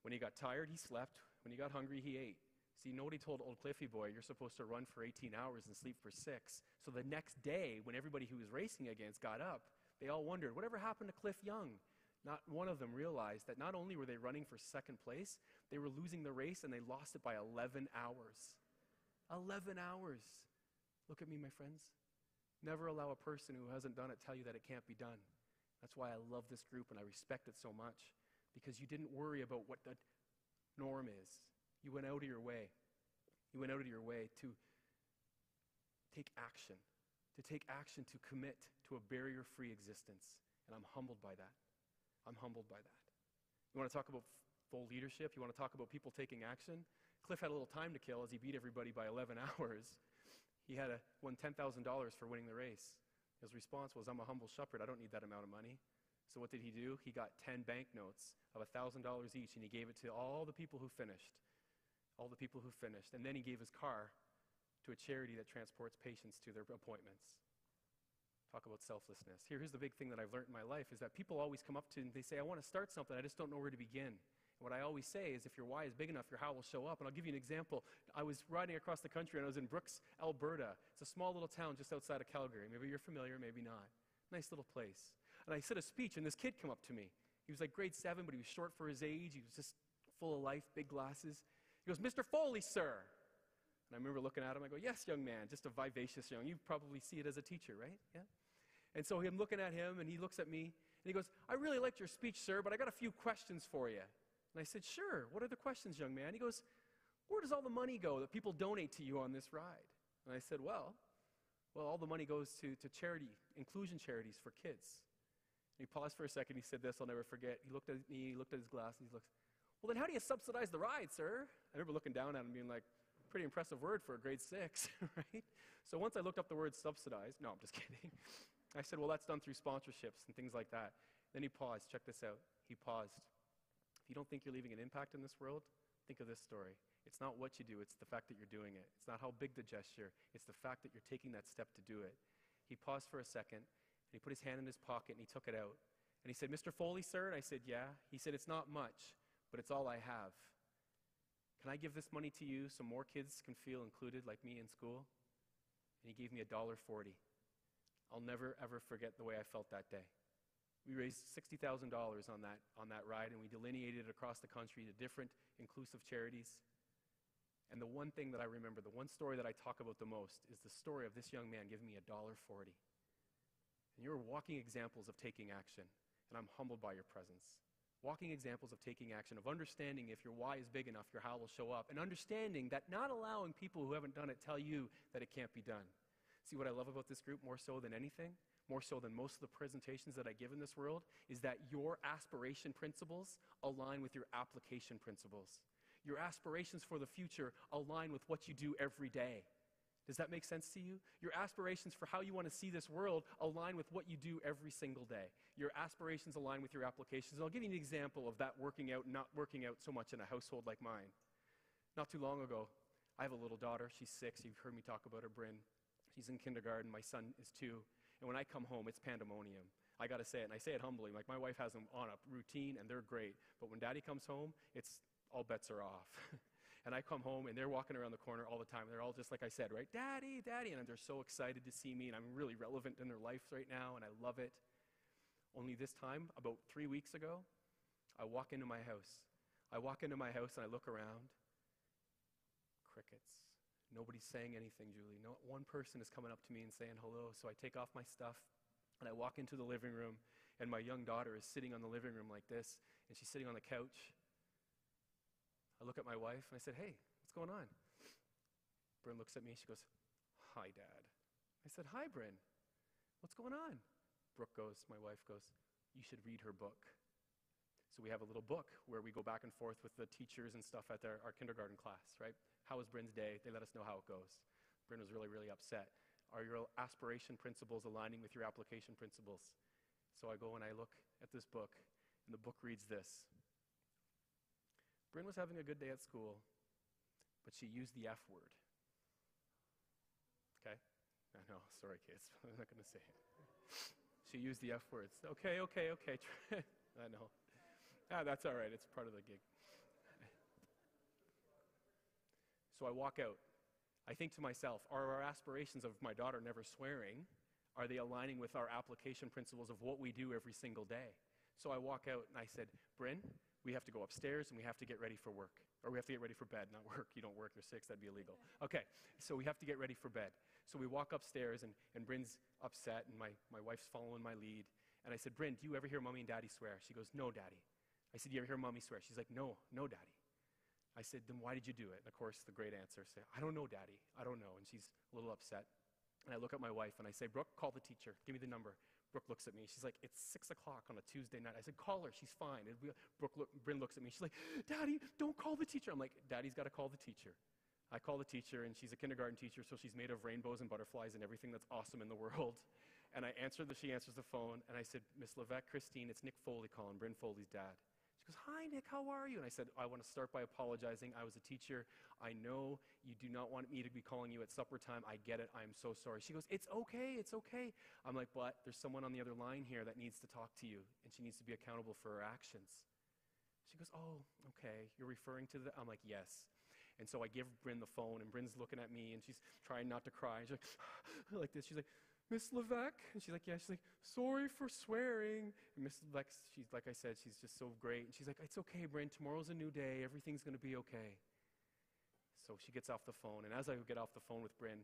Speaker 3: When he got tired, he slept. When he got hungry, he ate. See, nobody told old Cliffy boy, you're supposed to run for 18 hours and sleep for 6. So the next day, when everybody who was racing against got up, they all wondered, whatever happened to Cliff Young? Not one of them realized that not only were they running for second place, they were losing the race and they lost it by 11 hours. 11 hours. Look at me, my friends. Never allow a person who hasn't done it tell you that it can't be done. That's why I love this group and I respect it so much, because you didn't worry about what the norm is. You went out of your way. You went out of your way to take action, to commit to a barrier-free existence. And I'm humbled by that. I'm humbled by that. You want to talk about full leadership? You want to talk about people taking action? Cliff had a little time to kill as he beat everybody by 11 hours. He had won $10,000 for winning the race. His response was, I'm a humble shepherd. I don't need that amount of money. So what did he do? He got 10 banknotes of $1,000 each, and he gave it to all the people who finished. All the people who finished. And then he gave his car to a charity that transports patients to their appointments. Talk about selflessness. Here's the big thing that I've learned in my life is that people always come up to and they say, I want to start something. I just don't know where to begin. And what I always say is if your why is big enough, your how will show up. And I'll give you an example. I was riding across the country and I was in Brooks, Alberta. It's a small little town just outside of Calgary. Maybe you're familiar, maybe not. Nice little place. And I said a speech and this kid came up to me. He was like grade 7, but he was short for his age. He was just full of life, big glasses. He goes, Mr. Foley, sir. And I remember looking at him. I go, yes, young man, just a vivacious young. You probably see it as a teacher, right? Yeah. And so I'm looking at him and he looks at me and he goes, I really liked your speech, sir, but I got a few questions for you. And I said, sure, what are the questions, young man? He goes, where does all the money go that people donate to you on this ride? And I said, well, all the money goes to charity, inclusion charities for kids. And he paused for a second, he said this, I'll never forget. He looked at me, he looked at his glasses, he looks, well then how do you subsidize the ride, sir? I remember looking down at him being like, pretty impressive word for a grade 6, right? So once I looked up the word subsidize, no, I'm just kidding. I said, well, that's done through sponsorships and things like that. Then he paused. Check this out. He paused. If you don't think you're leaving an impact in this world, think of this story. It's not what you do, it's the fact that you're doing it. It's not how big the gesture, it's the fact that you're taking that step to do it. He paused for a second, and he put his hand in his pocket, and he took it out. And he said, Mr. Foley, sir? And I said, yeah. He said, it's not much, but it's all I have. Can I give this money to you so more kids can feel included like me in school? And he gave me $1.40. I'll never, ever forget the way I felt that day. We raised $60,000 on that ride, and we delineated across the country to different inclusive charities. And the one thing that I remember, the one story that I talk about the most, is the story of this young man giving me $1.40. And you're walking examples of taking action, and I'm humbled by your presence. Walking examples of taking action, of understanding if your why is big enough, your how will show up, and understanding that not allowing people who haven't done it tell you that it can't be done. See, what I love about this group more so than anything, more so than most of the presentations that I give in this world, is that your aspiration principles align with your application principles. Your aspirations for the future align with what you do every day. Does that make sense to you? Your aspirations for how you want to see this world align with what you do every single day. Your aspirations align with your applications. And I'll give you an example of that working out and not working out so much in a household like mine. Not too long ago, I have a little daughter. She's 6. You've heard me talk about her, Bryn. She's in kindergarten. My son is 2. And when I come home, it's pandemonium. I got to say it, and I say it humbly. Like, my wife has them on a routine, and they're great. But when Daddy comes home, it's all bets are off. And I come home, and they're walking around the corner all the time. They're all just like I said, right? Daddy, Daddy. And they're so excited to see me, and I'm really relevant in their life right now, and I love it. Only this time, about 3 weeks ago, I walk into my house. I walk into my house, and I look around. Crickets. Nobody's saying anything, Julie. Not one person is coming up to me and saying hello. So I take off my stuff, and I walk into the living room, and my young daughter is sitting on the living room like this, and she's sitting on the couch. I look at my wife, and I said, hey, what's going on? Bryn looks at me, she goes, hi, Dad. I said, hi, Bryn. What's going on? Brooke goes, my wife goes, you should read her book. So we have a little book where we go back and forth with the teachers and stuff at our kindergarten class, right? How was Bryn's day? They let us know how it goes. Bryn was really, really upset. Are your aspiration principles aligning with your application principles? So I go and I look at this book, and the book reads this. Bryn was having a good day at school, but she used the F word. Okay? I know, sorry kids, I'm not going to say it. She used the F words. Okay. I know. That's all right, it's part of the gig. So I walk out. I think to myself, are our aspirations of my daughter never swearing, are they aligning with our application principles of what we do every single day? So I walk out and I said, Bryn, we have to go upstairs and we have to get ready for work. Or we have to get ready for bed, not work. You don't work, you're 6, that'd be illegal. Okay, so we have to get ready for bed. So we walk upstairs and Bryn's upset and my wife's following my lead. And I said, Bryn, do you ever hear Mommy and Daddy swear? She goes, no, Daddy. I said, do you ever hear Mommy swear? She's like, no, Daddy. I said, then why did you do it? And of course, the great answer is, I don't know, Daddy. I don't know. And she's a little upset. And I look at my wife and I say, Brooke, call the teacher. Give me the number. Brooke looks at me. She's like, it's 6 o'clock on a Tuesday night. I said, call her. She's fine. Bryn looks at me. She's like, Daddy, don't call the teacher. I'm like, Daddy's got to call the teacher. I call the teacher, and she's a kindergarten teacher, so she's made of rainbows and butterflies and everything that's awesome in the world. And she answers the phone, and I said, Miss Levesque, Christine, it's Nick Foley calling, Bryn Foley's dad. She goes, hi, Nick, how are you? And I said, I want to start by apologizing. I was a teacher. I know you do not want me to be calling you at supper time. I get it. I'm so sorry. She goes, it's okay. I'm like, but there's someone on the other line here that needs to talk to you, and she needs to be accountable for her actions. She goes, oh, okay. You're referring to I'm like, yes. And so I give Bryn the phone, and Bryn's looking at me, and she's trying not to cry. She's like, like this. She's like, Miss Levesque? And she's like, yeah. She's like, sorry for swearing. And Miss Levesque, she's like I said, she's just so great. And she's like, it's okay, Bryn. Tomorrow's a new day. Everything's going to be okay. So she gets off the phone. And as I get off the phone with Bryn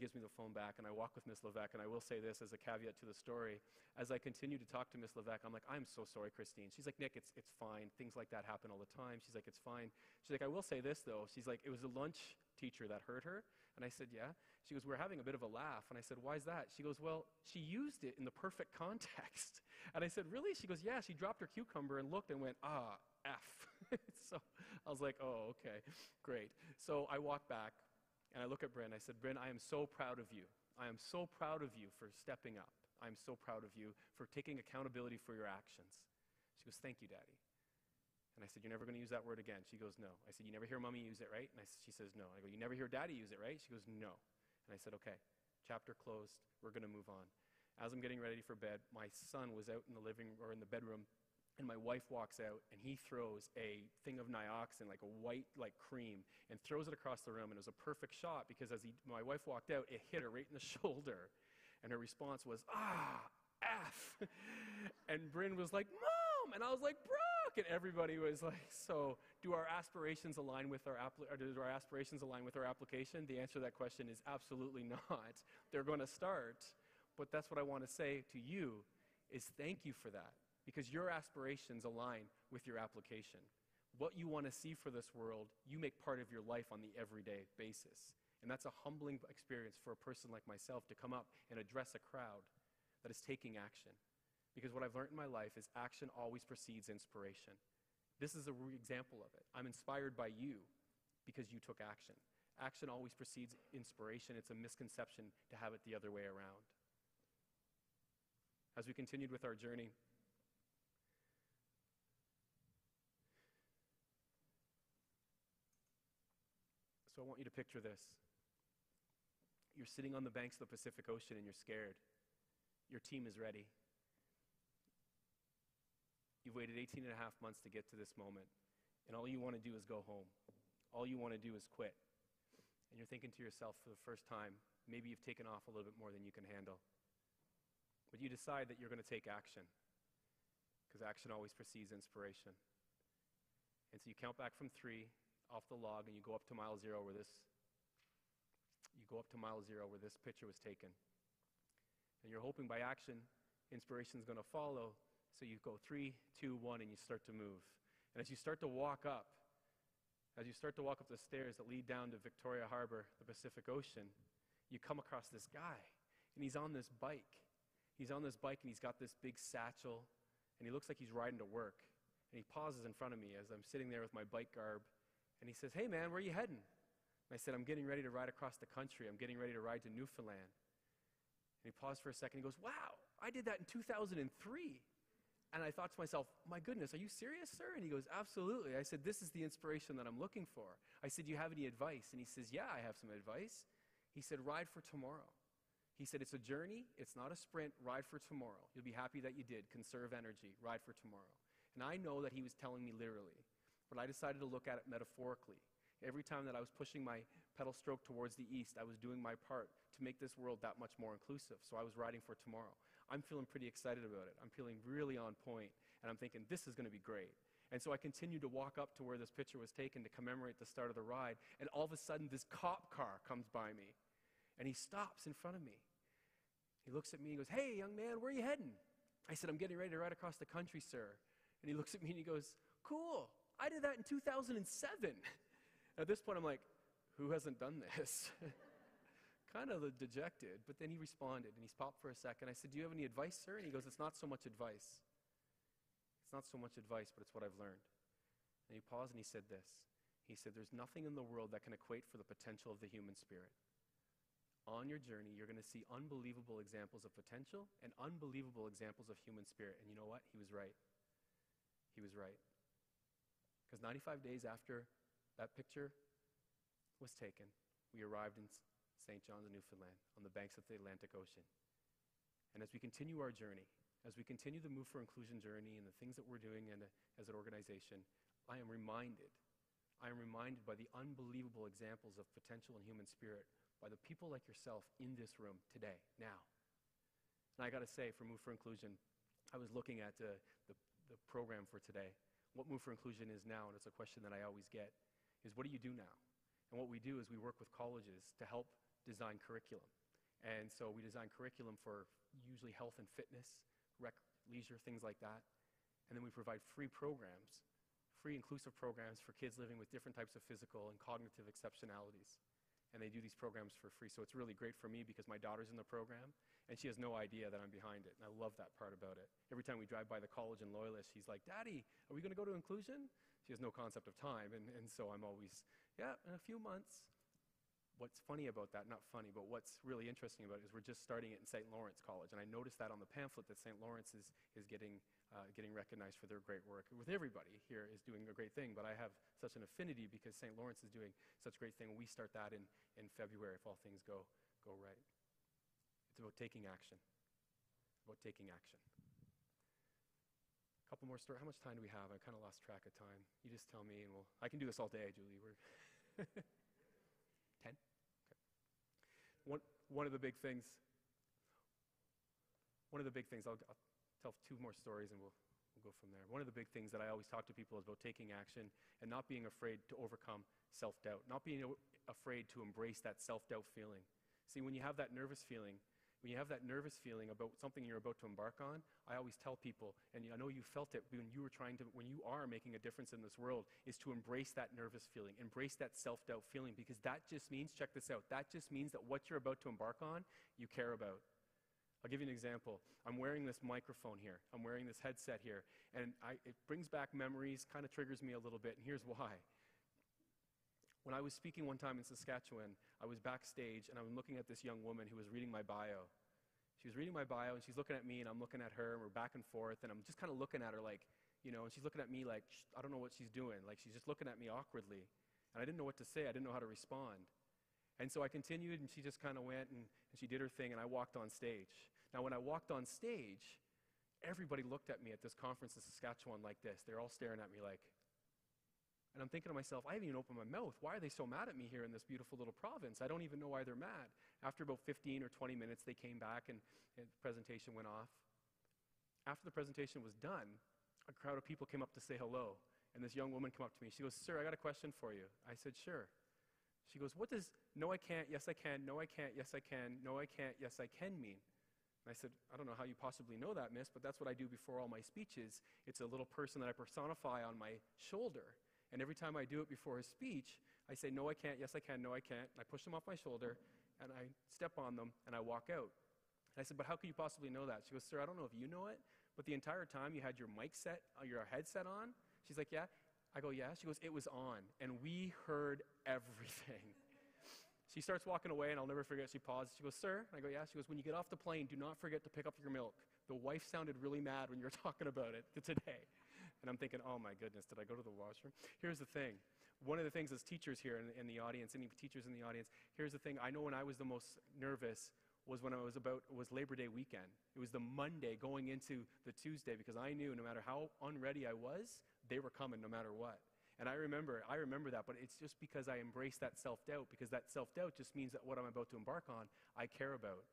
Speaker 3: gives me the phone back, and I walk with Miss Levesque. And I will say this as a caveat to the story. As I continue to talk to Miss Levesque, I'm like, I'm so sorry, Christine. She's like, Nick, it's fine. Things like that happen all the time. She's like, it's fine. She's like, I will say this, though. She's like, it was the lunch teacher that hurt her. And I said, yeah. She goes, we're having a bit of a laugh. And I said, why is that? She goes, well, she used it in the perfect context. And I said, really? She goes, yeah. She dropped her cucumber and looked and went, F. So I was like, oh, okay, great. So I walk back and I look at Bryn. I said, Bryn, I am so proud of you. I am so proud of you for stepping up. I'm so proud of you for taking accountability for your actions. She goes, thank you, Daddy. And I said, you're never going to use that word again. She goes, no. I said, you never hear Mommy use it, right? And she says, no. I go, you never hear Daddy use it, right? She goes, no. And I said, okay, chapter closed. We're going to move on. As I'm getting ready for bed, my son was out in the in the bedroom, and my wife walks out, and he throws a thing of nioxin, like a white, like cream, and throws it across the room. And it was a perfect shot because my wife walked out, it hit her right in the shoulder. And her response was, F. And Bryn was like, Mom! And I was like, Brooke! And everybody was like, so do our aspirations align with our application? The answer to that question is absolutely not. They're going to start. But that's what I want to say to you is thank you for that, because your aspirations align with your application. What you want to see for this world, you make part of your life on the everyday basis. And that's a humbling experience for a person like myself to come up and address a crowd that is taking action. Because what I've learned in my life is action always precedes inspiration. This is an example of it. I'm inspired by you because you took action. Action always precedes inspiration. It's a misconception to have it the other way around. As we continued with our journey, so I want you to picture this. You're sitting on the banks of the Pacific Ocean and you're scared. Your team is ready. You've waited 18 and a half months to get to this moment, and all you want to do is go home. All you want to do is quit. And you're thinking to yourself for the first time, maybe you've taken off a little bit more than you can handle. But you decide that you're going to take action, because action always precedes inspiration. And so you count back from 3 off the log, and you go up to mile 0 where this picture was taken. And you're hoping by action, inspiration is going to follow. So you go 3, 2, 1, and you start to move. And as you start to walk up the stairs that lead down to Victoria Harbor, the Pacific Ocean, you come across this guy, and he's on this bike. He's on this bike, and he's got this big satchel, and he looks like he's riding to work. And he pauses in front of me as I'm sitting there with my bike garb, and he says, hey, man, where are you heading? And I said, I'm getting ready to ride across the country. I'm getting ready to ride to Newfoundland. And he paused for a second. He goes, wow, I did that in 2003. And I thought to myself, my goodness, are you serious, sir? And he goes, absolutely. I said, this is the inspiration that I'm looking for. I said, do you have any advice? And he says, yeah, I have some advice. He said, ride for tomorrow. He said, it's a journey. It's not a sprint. Ride for tomorrow. You'll be happy that you did. Conserve energy. Ride for tomorrow. And I know that he was telling me literally, but I decided to look at it metaphorically. Every time that I was pushing my pedal stroke towards the east, I was doing my part to make this world that much more inclusive. So I was riding for tomorrow. I'm feeling pretty excited about it. I'm feeling really on point, and I'm thinking, this is going to be great. And so I continued to walk up to where this picture was taken to commemorate the start of the ride, and all of a sudden, this cop car comes by me, and he stops in front of me. He looks at me and goes, hey, young man, where are you heading? I said, I'm getting ready to ride across the country, sir. And he looks at me and he goes, cool, I did that in 2007. At this point, I'm like, who hasn't done this? Kind of dejected, but then he responded, and he stopped for a second. I said, do you have any advice, sir? And he goes, it's not so much advice. It's not so much advice, but it's what I've learned. And he paused and he said this. He said, there's nothing in the world that can equate for the potential of the human spirit. On your journey, you're going to see unbelievable examples of potential and unbelievable examples of human spirit. And you know what? He was right. He was right. Because 95 days after that picture was taken, we arrived in St. John's, Newfoundland, on the banks of the Atlantic Ocean. And as we continue our journey, as we continue the Move for Inclusion journey and the things that we're doing as an organization, I am reminded by the unbelievable examples of potential and human spirit by the people like yourself in this room today, now. And I got to say, for Move for Inclusion, I was looking at the program for today. What Move for Inclusion is now, and it's a question that I always get, is what do you do now? And what we do is we work with colleges to help design curriculum. And so we design curriculum for usually health and fitness, leisure, things like that. And then we provide free programs, free inclusive programs for kids living with different types of physical and cognitive exceptionalities. And they do these programs for free. So it's really great for me because my daughter's in the program, and she has no idea that I'm behind it. And I love that part about it. Every time we drive by the college in Loyalist, she's like, Daddy, are we going to go to inclusion? She has no concept of time. And so I'm always, yeah, in a few months. what's funny about that, not funny, but what's really interesting about it is we're just starting it in St. Lawrence College. And I noticed that on the pamphlet that St. Lawrence is getting recognized for their great work. With everybody here is doing a great thing, but I have such an affinity because St. Lawrence is doing such a great thing. We start that in February if all things go right. It's about taking action. About taking action. A couple more stories. How much time do we have? I kind of lost track of time. You just tell me, and I can do this all day, Julie. We're 10? Okay. One of the big things, I'll tell two more stories and we'll go from there. One of the big things that I always talk to people is about taking action and not being afraid to overcome self-doubt, not being afraid to embrace that self-doubt feeling. See, when you have that nervous feeling about something you're about to embark on, I always tell people, and I know you felt it when you are making a difference in this world, is to embrace that nervous feeling, embrace that self-doubt feeling, because that just means, check this out, that just means that what you're about to embark on, you care about. I'll give you an example. I'm wearing this microphone here. I'm wearing this headset here, and it brings back memories, kind of triggers me a little bit, and here's why. When I was speaking one time in Saskatchewan, I was backstage, and I was looking at this young woman who was reading my bio. She was reading my bio, and she's looking at me, and I'm looking at her, and we're back and forth, and I'm just kind of looking at her like, and she's looking at me like, I don't know what she's doing. Like, she's just looking at me awkwardly, and I didn't know what to say. I didn't know how to respond. And so I continued, and she just kind of went, and she did her thing, and I walked on stage. Now, when I walked on stage, everybody looked at me at this conference in Saskatchewan like this. They're all staring at me like, and I'm thinking to myself, I haven't even opened my mouth. Why are they so mad at me here in this beautiful little province? I don't even know why they're mad. After about 15 or 20 minutes, they came back and the presentation went off. After the presentation was done, a crowd of people came up to say hello. And this young woman came up to me. She goes, "Sir, I got a question for you." I said, "Sure." She goes, "What does no I can't, yes I can, no I can't, yes I can, no I can't, yes I can mean?" And I said, "I don't know how you possibly know that, miss, but that's what I do before all my speeches. It's a little person that I personify on my shoulder. And every time I do it before a speech, I say, no, I can't, yes, I can, no, I can't. And I push them off my shoulder, and I step on them, and I walk out." And I said, "But how could you possibly know that?" She goes, "Sir, I don't know if you know it, but the entire time you had your mic set, your headset on." She's like, "Yeah." I go, "Yeah." She goes, "It was on, and we heard everything." She starts walking away, and I'll never forget. She pauses. She goes, "Sir?" I go, "Yeah." She goes, "When you get off the plane, do not forget to pick up your milk. The wife sounded really mad when you were talking about it today." And I'm thinking, oh my goodness, did I go to the washroom? Here's the thing. One of the things as teachers here in the audience, any teachers in the audience, here's the thing. I know when I was the most nervous was when was Labor Day weekend. It was the Monday going into the Tuesday, because I knew no matter how unready I was, they were coming no matter what. And I remember that, but it's just because I embraced that self-doubt, because that self-doubt just means that what I'm about to embark on, I care about.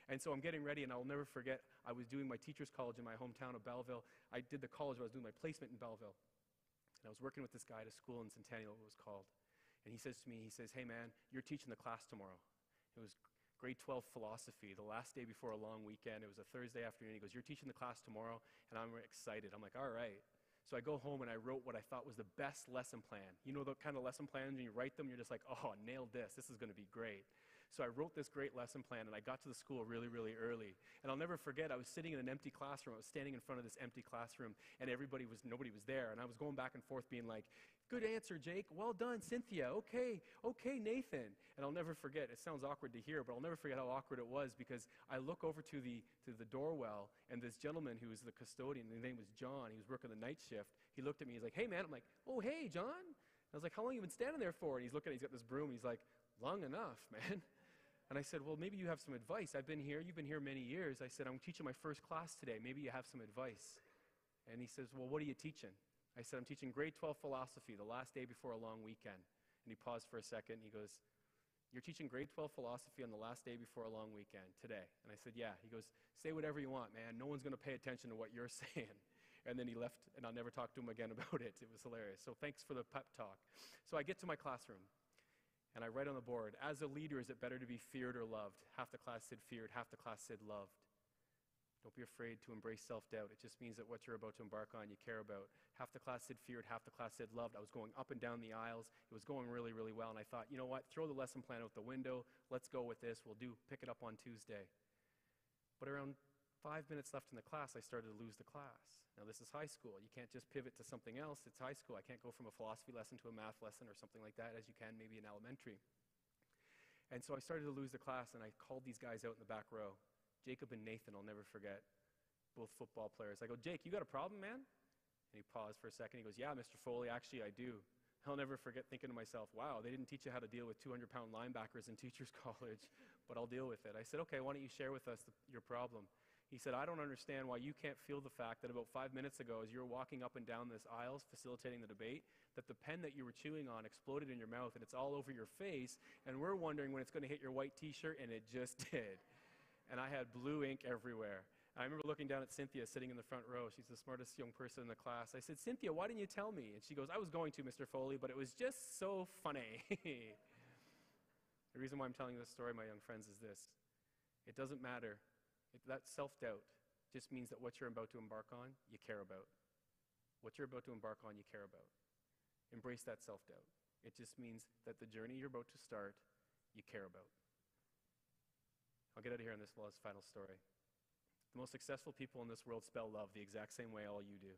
Speaker 3: And so I'm getting ready, and I'll never forget, I was doing my teacher's college in my hometown of Belleville. I did the college, I was doing my placement in Belleville. And I was working with this guy at a school in Centennial, it was called. And he says to me, "Hey man, you're teaching the class tomorrow." It was grade 12 philosophy, the last day before a long weekend. It was a Thursday afternoon. He goes, "You're teaching the class tomorrow," and I'm excited. I'm like, all right. So I go home and I wrote what I thought was the best lesson plan. You know the kind of lesson plans when you write them, you're just like, oh, nailed this. This is going to be great. So I wrote this great lesson plan, and I got to the school really, really early. And I'll never forget, I was sitting in an empty classroom. I was standing in front of this empty classroom, and nobody was there. And I was going back and forth being like, "Good answer, Jake. Well done, Cynthia. Okay, Nathan." And I'll never forget, it sounds awkward to hear, but I'll never forget how awkward it was, because I look over to the doorwell, and this gentleman who was the custodian, his name was John. He was working the night shift. He looked at me. He's like, "Hey, man." I'm like, "Oh, hey, John." I was like, "How long have you been standing there for?" And he's looking at, he's got this broom. He's like, "Long enough, man." And I said, "Well, maybe you have some advice. I've been here. You've been here many years." I said, "I'm teaching my first class today. Maybe you have some advice." And he says, "Well, what are you teaching?" I said, "I'm teaching grade 12 philosophy, the last day before a long weekend." And he paused for a second. He goes, "You're teaching grade 12 philosophy on the last day before a long weekend today?" And I said, "Yeah." He goes, "Say whatever you want, man. No one's going to pay attention to what you're saying." And then he left, and I'll never talk to him again about it. It was hilarious. So thanks for the pep talk. So I get to my classroom, and I write on the board, "As a leader, is it better to be feared or loved?" Half the class said feared, half the class said loved. Don't be afraid to embrace self-doubt. It just means that what you're about to embark on, you care about. Half the class said feared, half the class said loved. I was going up and down the aisles. It was going really, really well. And I thought, you know what? Throw the lesson plan out the window. Let's go with this. We'll pick it up on Tuesday. But around 5 minutes left in the class, I started to lose the class. Now, this is high school. You can't just pivot to something else. It's high school. I can't go from a philosophy lesson to a math lesson or something like that, as you can maybe in elementary. And so I started to lose the class, and I called these guys out in the back row. Jacob and Nathan, I'll never forget, both football players. I go, Jake, you got a problem, man? And he paused for a second. He goes, yeah, Mr. Foley, actually I do. I'll never forget thinking to myself, wow, they didn't teach you how to deal with 200-pound linebackers in teachers college, but I'll deal with it. I said, okay, why don't you share with us your problem? He said, I don't understand why you can't feel the fact that about 5 minutes ago, as you were walking up and down this aisle facilitating the debate, that the pen that you were chewing on exploded in your mouth and it's all over your face, and we're wondering when it's going to hit your white t-shirt, and it just did. And I had blue ink everywhere. I remember looking down at Cynthia sitting in the front row. She's the smartest young person in the class. I said, Cynthia, why didn't you tell me? And she goes, I was going to, Mr. Foley, but it was just so funny. The reason why I'm telling you this story, my young friends, is this. It doesn't matter. That self-doubt just means that what you're about to embark on, you care about. What you're about to embark on, you care about. Embrace that self-doubt. It just means that the journey you're about to start, you care about. I'll get out of here on this last final story. The most successful people in this world spell love the exact same way all you do.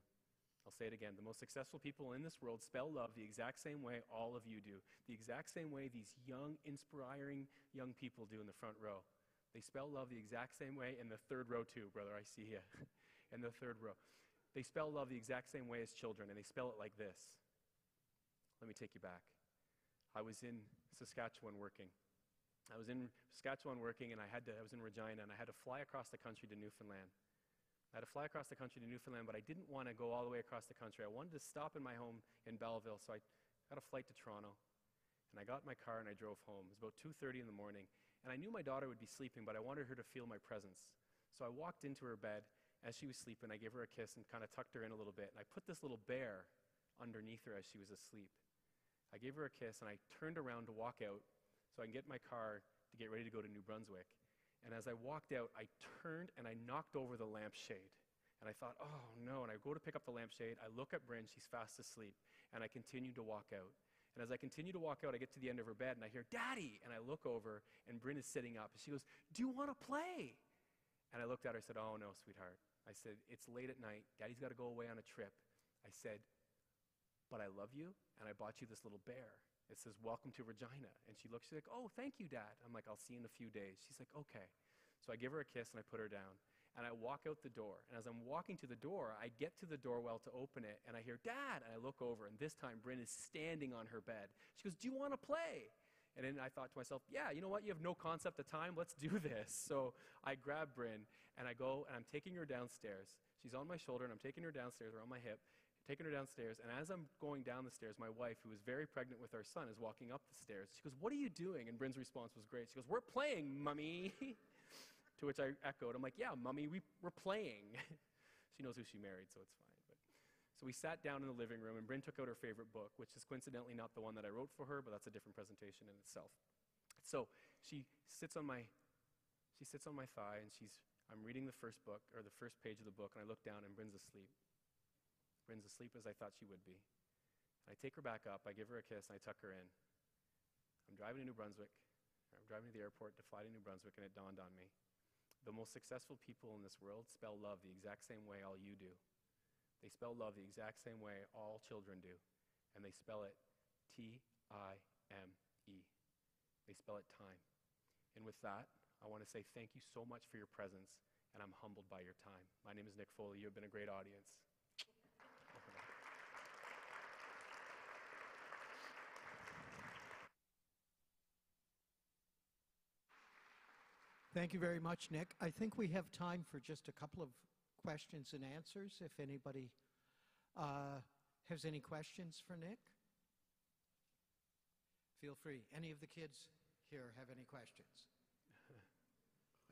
Speaker 3: I'll say it again. The most successful people in this world spell love the exact same way all of you do. The exact same way these young, inspiring young people do in the front row. They spell love the exact same way in the third row too, brother. I see you in the third row. They spell love the exact same way as children, and they spell it like this. Let me take you back. I was in Saskatchewan working. And I was in Regina, and I had to fly across the country to Newfoundland. I had to fly across the country to Newfoundland, but I didn't want to go all the way across the country. I wanted to stop in my home in Belleville, so I got a flight to Toronto. And I got in my car and I drove home. It was about 2:30 in the morning. And I knew my daughter would be sleeping, but I wanted her to feel my presence. So I walked into her bed. As she was sleeping, I gave her a kiss and kind of tucked her in a little bit. And I put this little bear underneath her as she was asleep. I gave her a kiss, and I turned around to walk out so I can get in my car to get ready to go to New Brunswick. And as I walked out, I turned and I knocked over the lampshade. And I thought, oh no, and I go to pick up the lampshade. I look at Bryn, she's fast asleep, and I continue to walk out. And as I continue to walk out, I get to the end of her bed, and I hear, Daddy! And I look over, and Bryn is sitting up, and she goes, do you want to play? And I looked at her and said, oh no, sweetheart. I said, it's late at night. Daddy's got to go away on a trip. I said, but I love you, and I bought you this little bear. It says, welcome to Regina. And she's like, oh, thank you, Dad. I'm like, I'll see you in a few days. She's like, okay. So I give her a kiss, and I put her down. And I walk out the door. And as I'm walking to the door, I get to the doorwell to open it, and I hear, Dad! And I look over, and this time, Bryn is standing on her bed. She goes, do you want to play? And then I thought to myself, yeah, you know what? You have no concept of time. Let's do this. So I grab Bryn, and I go, and I'm taking her downstairs. She's on my shoulder, and I'm taking her downstairs, or on my hip, taking her downstairs. And as I'm going down the stairs, my wife, who is very pregnant with our son, is walking up the stairs. She goes, what are you doing? And Bryn's response was great. She goes, we're playing, Mummy. To which I echoed, I'm like, yeah, Mummy, we're playing. She knows who she married, so it's fine. So we sat down in the living room, and Bryn took out her favorite book, which is coincidentally not the one that I wrote for her, but that's a different presentation in itself. So she sits on my thigh, and I'm reading the first book, or the first page of the book, and I look down, and Bryn's asleep. Bryn's asleep as I thought she would be. And I take her back up, I give her a kiss, and I tuck her in. I'm driving to New Brunswick. I'm driving to the airport to fly to New Brunswick, and it dawned on me. The most successful people in this world spell love the exact same way all you do. They spell love the exact same way all children do. And they spell it Time. They spell it time. And with that, I want to say thank you so much for your presence, and I'm humbled by your time. My name is Nick Foley. You have been a great audience.
Speaker 2: Thank you very much, Nick. I think we have time for just a couple of questions and answers, if anybody has any questions for Nick. Feel free. Any of the kids here have any questions?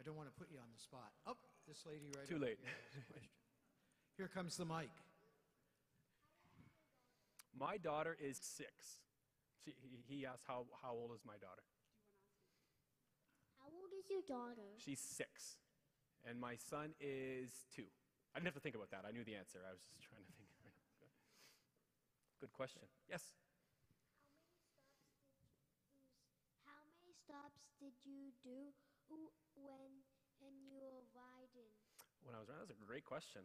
Speaker 2: I don't want to put you on the spot. Oh, this lady right
Speaker 3: Too
Speaker 2: over
Speaker 3: late.
Speaker 2: here has a question. Here comes the mic.
Speaker 3: My daughter is 6. He asked, how old is my daughter?
Speaker 4: How old is your daughter?
Speaker 3: She's 6. And my son is 2. I didn't have to think about that. I knew the answer. I was just trying to think. Good question. Yes?
Speaker 4: How many stops did you do when you were riding?
Speaker 3: When I was around, that was a great question.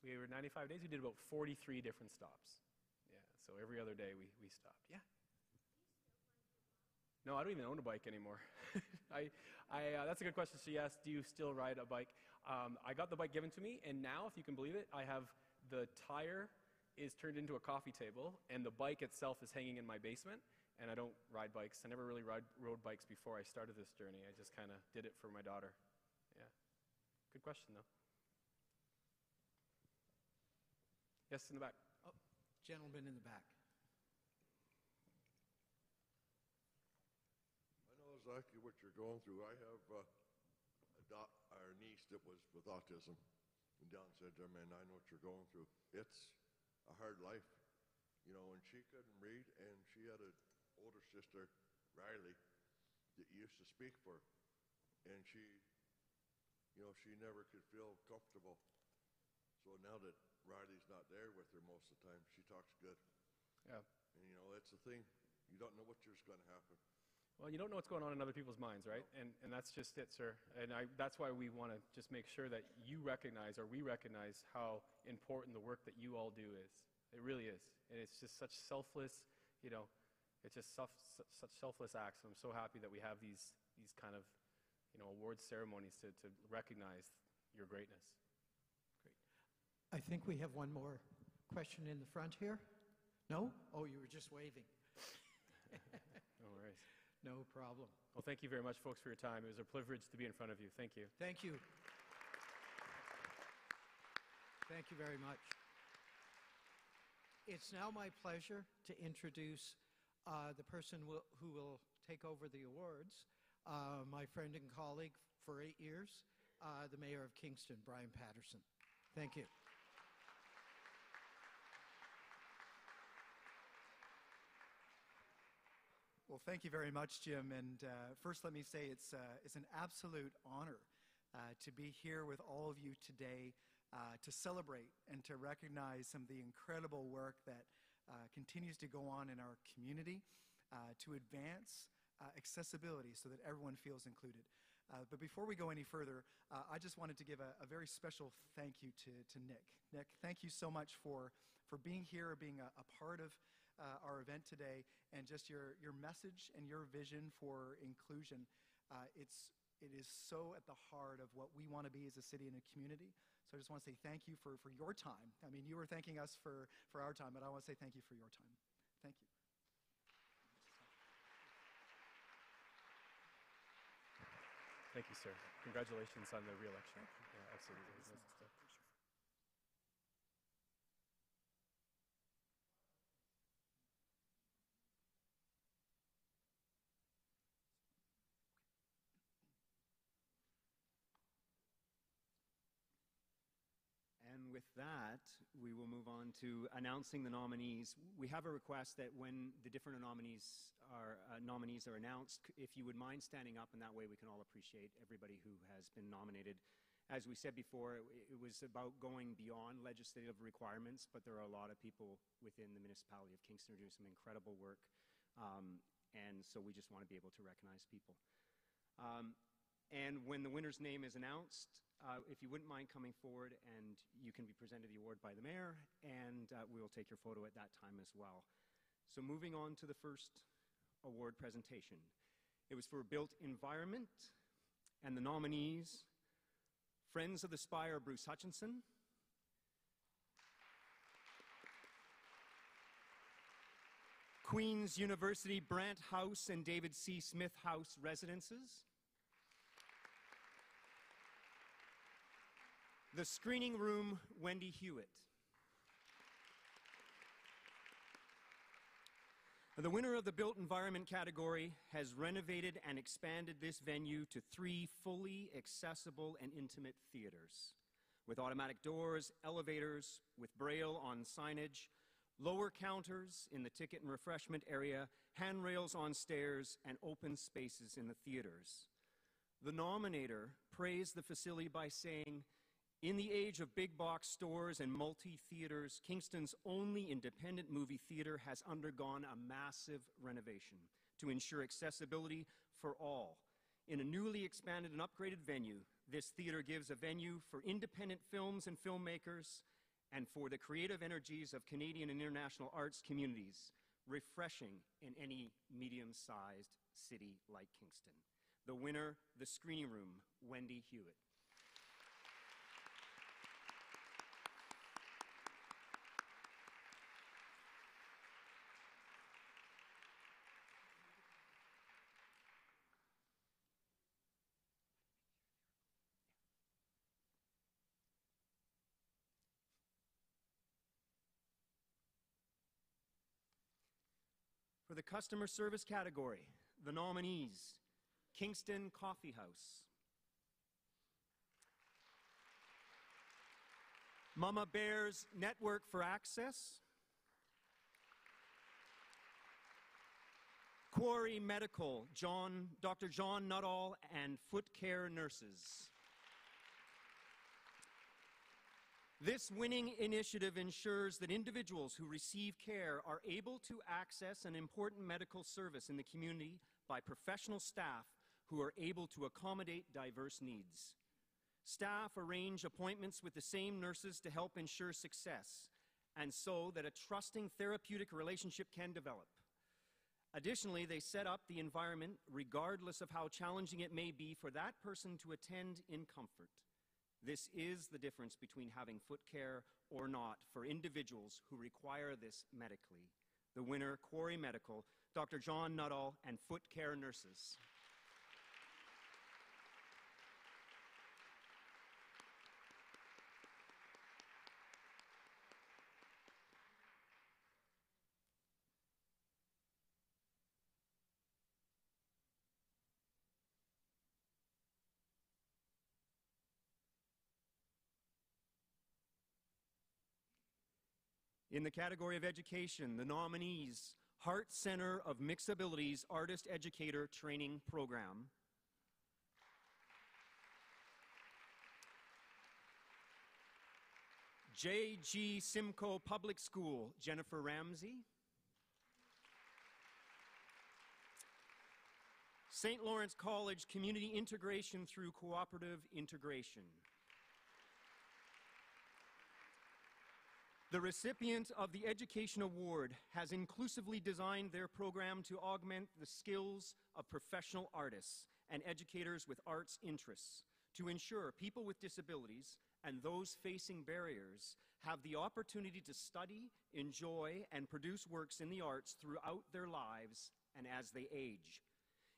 Speaker 3: We were 95 days. We did about 43 different stops. Yeah, so every other day we stopped. Yeah? No, I don't even own a bike anymore. That's a good question. So yes, do you still ride a bike? I got the bike given to me, and now, if you can believe it, I have the tire is turned into a coffee table, and the bike itself is hanging in my basement, and I don't ride bikes. I never really rode bikes before I started this journey. I just kind of did it for my daughter. Yeah. Good question, though. Yes, in the back.
Speaker 2: Oh, gentleman in the back.
Speaker 5: I know exactly what you're going through. I have our niece that was with autism and Down syndrome, and I know what you're going through. It's a hard life, you know, and she couldn't read, and she had an older sister, Riley, that used to speak for her, and she, you know, she never could feel comfortable. So now that Riley's not there with her most of the time, she talks good.
Speaker 3: Yeah.
Speaker 5: And, you know, that's the thing. You don't know what's going to happen.
Speaker 3: Well, you don't know what's going on in other people's minds, right? And that's just it, sir. And that's why we want to just make sure that you recognize, or we recognize, how important the work that you all do is. It really is. And it's just such selfless, you know, it's just such selfless acts. I'm so happy that we have these kind of, you know, awards ceremonies to recognize your greatness.
Speaker 2: I think we have one more question in the front here. No? Oh, you were just waving.
Speaker 3: No worries.
Speaker 2: No problem.
Speaker 3: Well, thank you very much, folks, for your time. It was a privilege to be in front of you. Thank you.
Speaker 2: Thank you. Thank you very much. It's now my pleasure to introduce the person who will take over the awards, my friend and colleague for 8 years, the Mayor of Kingston, Brian Patterson. Thank you.
Speaker 6: Well, thank you very much, Jim. And first, let me say it's an absolute honor to be here with all of you today to celebrate and to recognize some of the incredible work that continues to go on in our community to advance accessibility so that everyone feels included. But before we go any further, I just wanted to give a very special thank you to Nick. Nick, thank you so much for being here, being a part of our event today, and just your message and your vision for inclusion. It is so at the heart of what we want to be as a city and a community. So I just want to say thank you for your time. I mean, you were thanking us for our time, but I want to say thank you for your time. Thank you.
Speaker 3: Thank you, sir. Congratulations on the re-election. Yeah, absolutely.
Speaker 1: And with that, we will move on to announcing the nominees. We have a request that when the different nominees are announced, if you would mind standing up, and that way we can all appreciate everybody who has been nominated. As we said before, it was about going beyond legislative requirements, but there are a lot of people within the municipality of Kingston who are doing some incredible work, and so we just want to be able to recognize people. And when the winner's name is announced, if you wouldn't mind coming forward, and you can be presented the award by the mayor, and we will take your photo at that time as well. So moving on to the first award presentation. It was for Built Environment, and the nominees: Friends of the Spire, Bruce Hutchinson; Queen's University Brant House and David C. Smith House Residences; The Screening Room, Wendy Hewitt. The winner of the Built Environment category has renovated and expanded this venue to 3 fully accessible and intimate theaters, with automatic doors, elevators, with braille on signage, lower counters in the ticket and refreshment area, handrails on stairs, and open spaces in the theaters. The nominator praised the facility by saying, "In the age of big box stores and multi-theaters, Kingston's only independent movie theater has undergone a massive renovation to ensure accessibility for all. In a newly expanded and upgraded venue, this theater gives a venue for independent films and filmmakers and for the creative energies of Canadian and international arts communities, refreshing in any medium-sized city like Kingston. The winner, the Screening Room, Wendy Hewitt. For the customer service category, the nominees: Kingston Coffee House, Mama Bear's Network for Access, Quarry Medical, Dr. John Nuttall and Foot Care Nurses. This winning initiative ensures that individuals who receive care are able to access an important medical service in the community by professional staff who are able to accommodate diverse needs. Staff arrange appointments with the same nurses to help ensure success, and so that a trusting therapeutic relationship can develop. Additionally, they set up the environment, regardless of how challenging it may be, for that person to attend in comfort. This is the difference between having foot care or not for individuals who require this medically. The winner, Quarry Medical, Dr. John Nuttall, and Foot Care Nurses. In the category of education, the nominees: Hart Center of Mixed Abilities Artist Educator Training Program, J.G. Simcoe Public School, Jennifer Ramsey, St. Lawrence College Community Integration through Cooperative Integration. The recipient of the Education Award has inclusively designed their program to augment the skills of professional artists and educators with arts interests, to ensure people with disabilities and those facing barriers have the opportunity to study, enjoy, and produce works in the arts throughout their lives and as they age.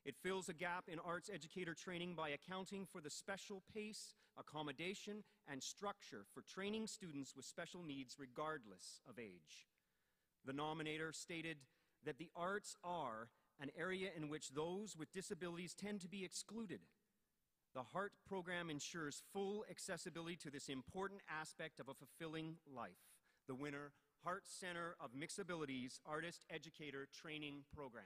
Speaker 1: It fills a gap in arts educator training by accounting for the special pace, accommodation, and structure for training students with special needs regardless of age. The nominator stated that the arts are an area in which those with disabilities tend to be excluded. The HART program ensures full accessibility to this important aspect of a fulfilling life. The winner, Hart Center of Mixed Abilities Artist Educator Training Program.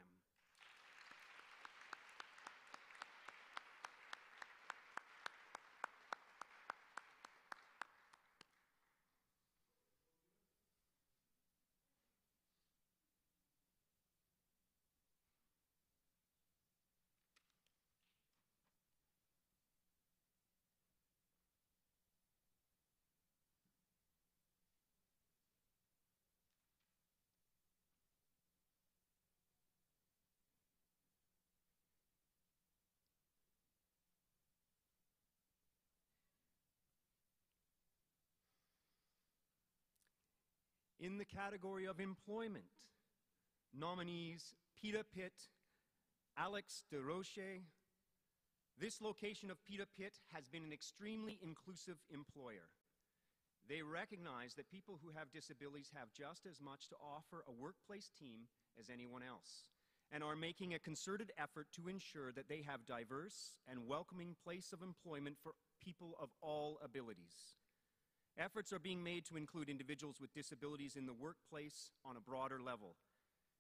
Speaker 1: In the category of employment, nominees Pita Pit, Alex DeRoche. This location of Pita Pit has been an extremely inclusive employer. They recognize that people who have disabilities have just as much to offer a workplace team as anyone else, and are making a concerted effort to ensure that they have diverse and welcoming place of employment for people of all abilities. Efforts are being made to include individuals with disabilities in the workplace on a broader level.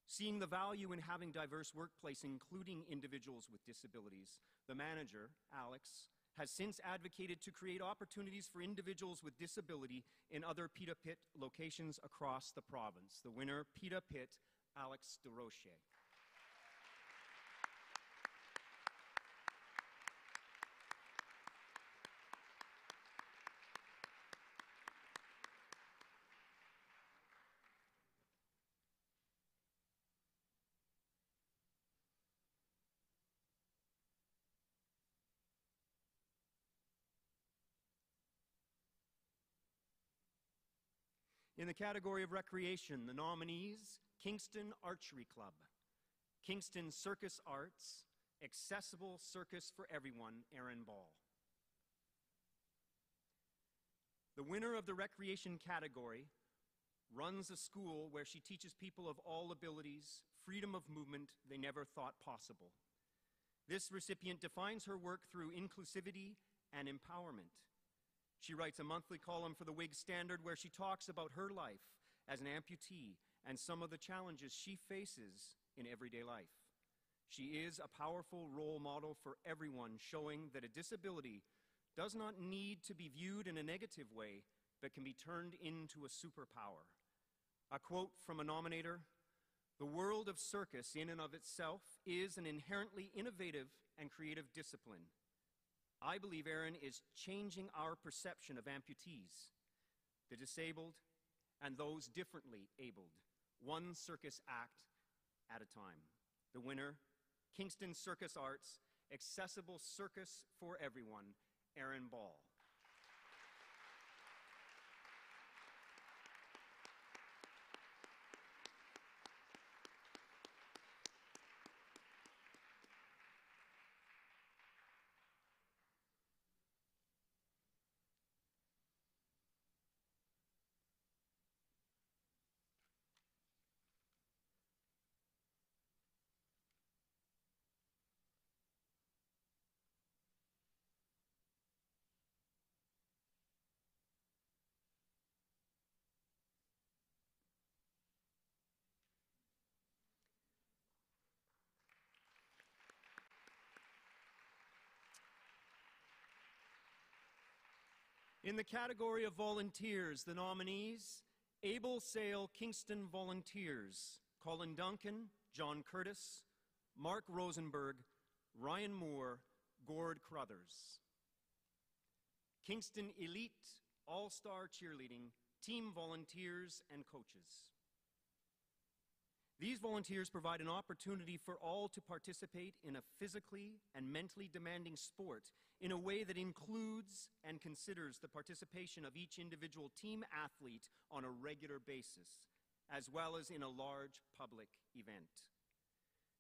Speaker 1: Seeing the value in having diverse workplace, including individuals with disabilities, the manager, Alex, has since advocated to create opportunities for individuals with disability in other Pita Pit locations across the province. The winner, Pita Pit, Alex DeRoche. In the category of recreation, the nominees: Kingston Archery Club, Kingston Circus Arts, Accessible Circus for Everyone, Aaron Ball. The winner of the recreation category runs a school where she teaches people of all abilities freedom of movement they never thought possible. This recipient defines her work through inclusivity and empowerment. She writes a monthly column for the Whig Standard where she talks about her life as an amputee and some of the challenges she faces in everyday life. She is a powerful role model for everyone, showing that a disability does not need to be viewed in a negative way, but can be turned into a superpower. A quote from a nominator: "The world of circus in and of itself is an inherently innovative and creative discipline. I believe Erin is changing our perception of amputees, the disabled, and those differently abled, one circus act at a time." The winner, Kingston Circus Arts, Accessible Circus for Everyone, Aaron Ball. In the category of volunteers, the nominees: Able Sail Kingston Volunteers, Colin Duncan, John Curtis, Mark Rosenberg, Ryan Moore, Gord Crothers. Kingston Elite All-Star Cheerleading, Team Volunteers and Coaches. These volunteers provide an opportunity for all to participate in a physically and mentally demanding sport in a way that includes and considers the participation of each individual team athlete on a regular basis, as well as in a large public event.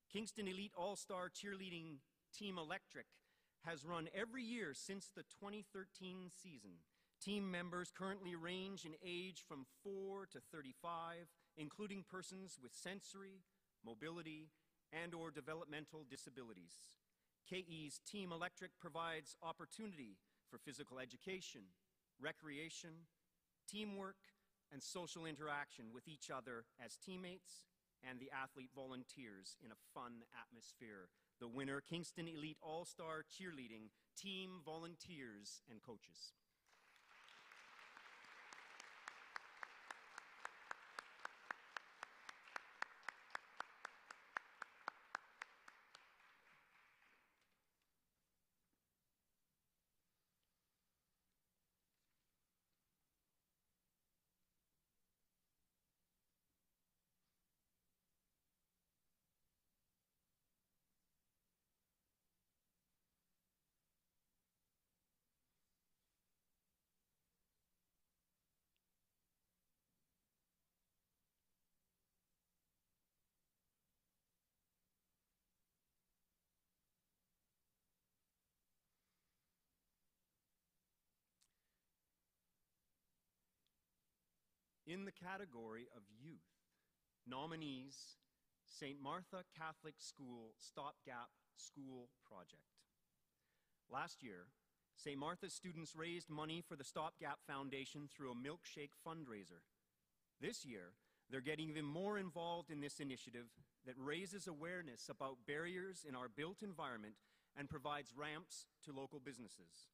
Speaker 1: Kingston Elite All-Star Cheerleading Team Electric has run every year since the 2013 season. Team members currently range in age from 4 to 35, including persons with sensory, mobility, and/or developmental disabilities. KE's Team Electric provides opportunity for physical education, recreation, teamwork, and social interaction with each other as teammates and the athlete volunteers in a fun atmosphere. The winner, Kingston Elite All-Star Cheerleading Team Volunteers and Coaches. In the category of youth, nominees: St. Martha Catholic School Stopgap School Project. Last year, St. Martha's students raised money for the Stopgap Foundation through a milkshake fundraiser. This year, they're getting even more involved in this initiative that raises awareness about barriers in our built environment and provides ramps to local businesses.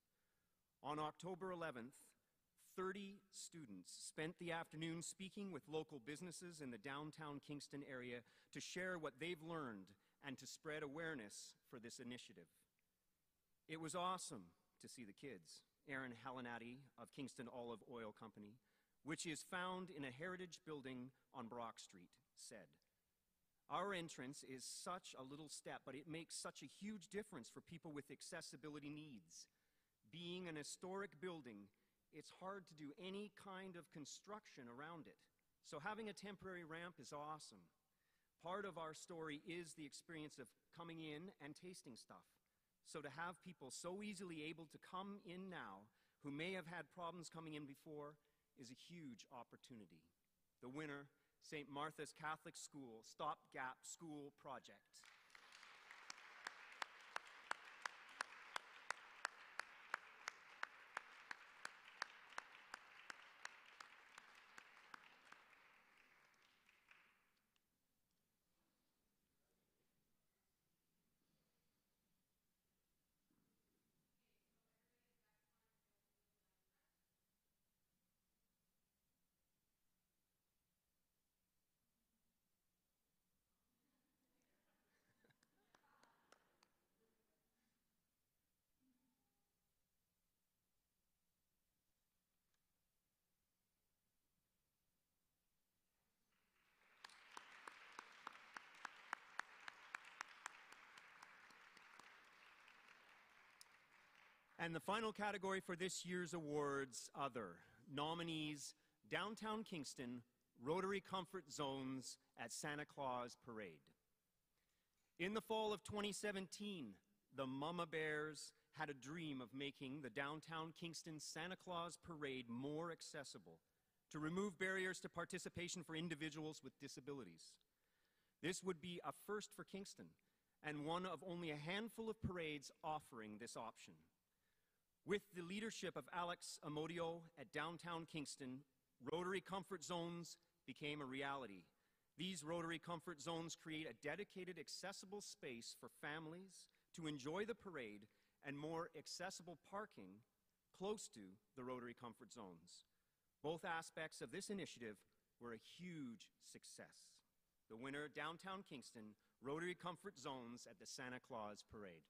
Speaker 1: On October 11th, 30 students spent the afternoon speaking with local businesses in the downtown Kingston area to share what they've learned and to spread awareness for this initiative. It was awesome to see the kids. Aaron Hellenati of Kingston Olive Oil Company, which is found in a heritage building on Brock Street, said, "Our entrance is such a little step, but it makes such a huge difference for people with accessibility needs. Being an historic building, it's hard to do any kind of construction around it. So having a temporary ramp is awesome. Part of our story is the experience of coming in and tasting stuff. So to have people so easily able to come in now who may have had problems coming in before is a huge opportunity. The winner, St. Martha's Catholic School Stopgap School Project. And the final category for this year's awards, Other. Nominees, Downtown Kingston, Rotary Comfort Zones at Santa Claus Parade. In the fall of 2017, the Mama Bears had a dream of making the downtown Kingston Santa Claus Parade more accessible, to remove barriers to participation for individuals with disabilities. This would be a first for Kingston, and one of only a handful of parades offering this option. With the leadership of Alex Amodio at downtown Kingston, Rotary Comfort Zones became a reality. These Rotary Comfort Zones create a dedicated, accessible space for families to enjoy the parade and more accessible parking close to the Rotary Comfort Zones. Both aspects of this initiative were a huge success. The winner, downtown Kingston, Rotary Comfort Zones at the Santa Claus Parade.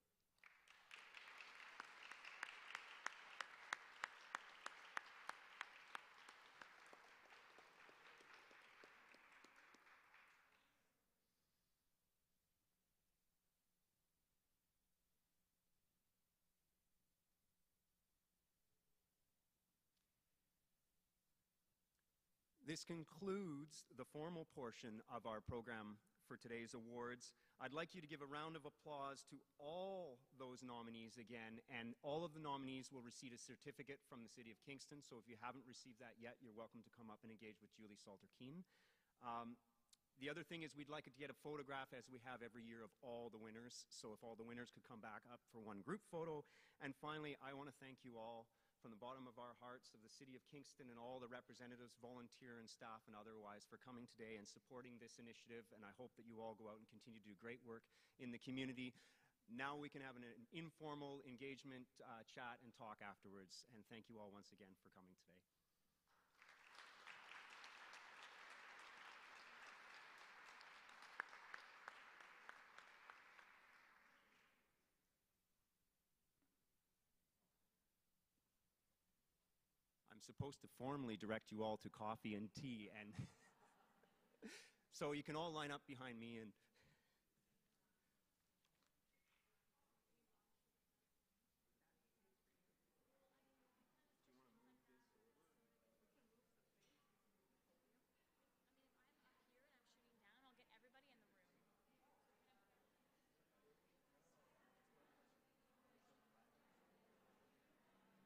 Speaker 1: This concludes the formal portion of our program for today's awards. I'd like you to give a round of applause to all those nominees again, and all of the nominees will receive a certificate from the City of Kingston, so if you haven't received that yet, you're welcome to come up and engage with Julie Salter-Keen. The other thing is we'd like to get a photograph, as we have every year, of all the winners, so if all the winners could come back up for one group photo. And finally, I want to thank you all from the bottom of our hearts, of the City of Kingston and all the representatives, volunteer and staff and otherwise, for coming today and supporting this initiative, and I hope that you all go out and continue to do great work in the community. Now we can have an informal engagement, chat and talk afterwards, and thank you all once again for coming today. I'm supposed to formally direct you all to coffee and tea, and so you can all line up behind me and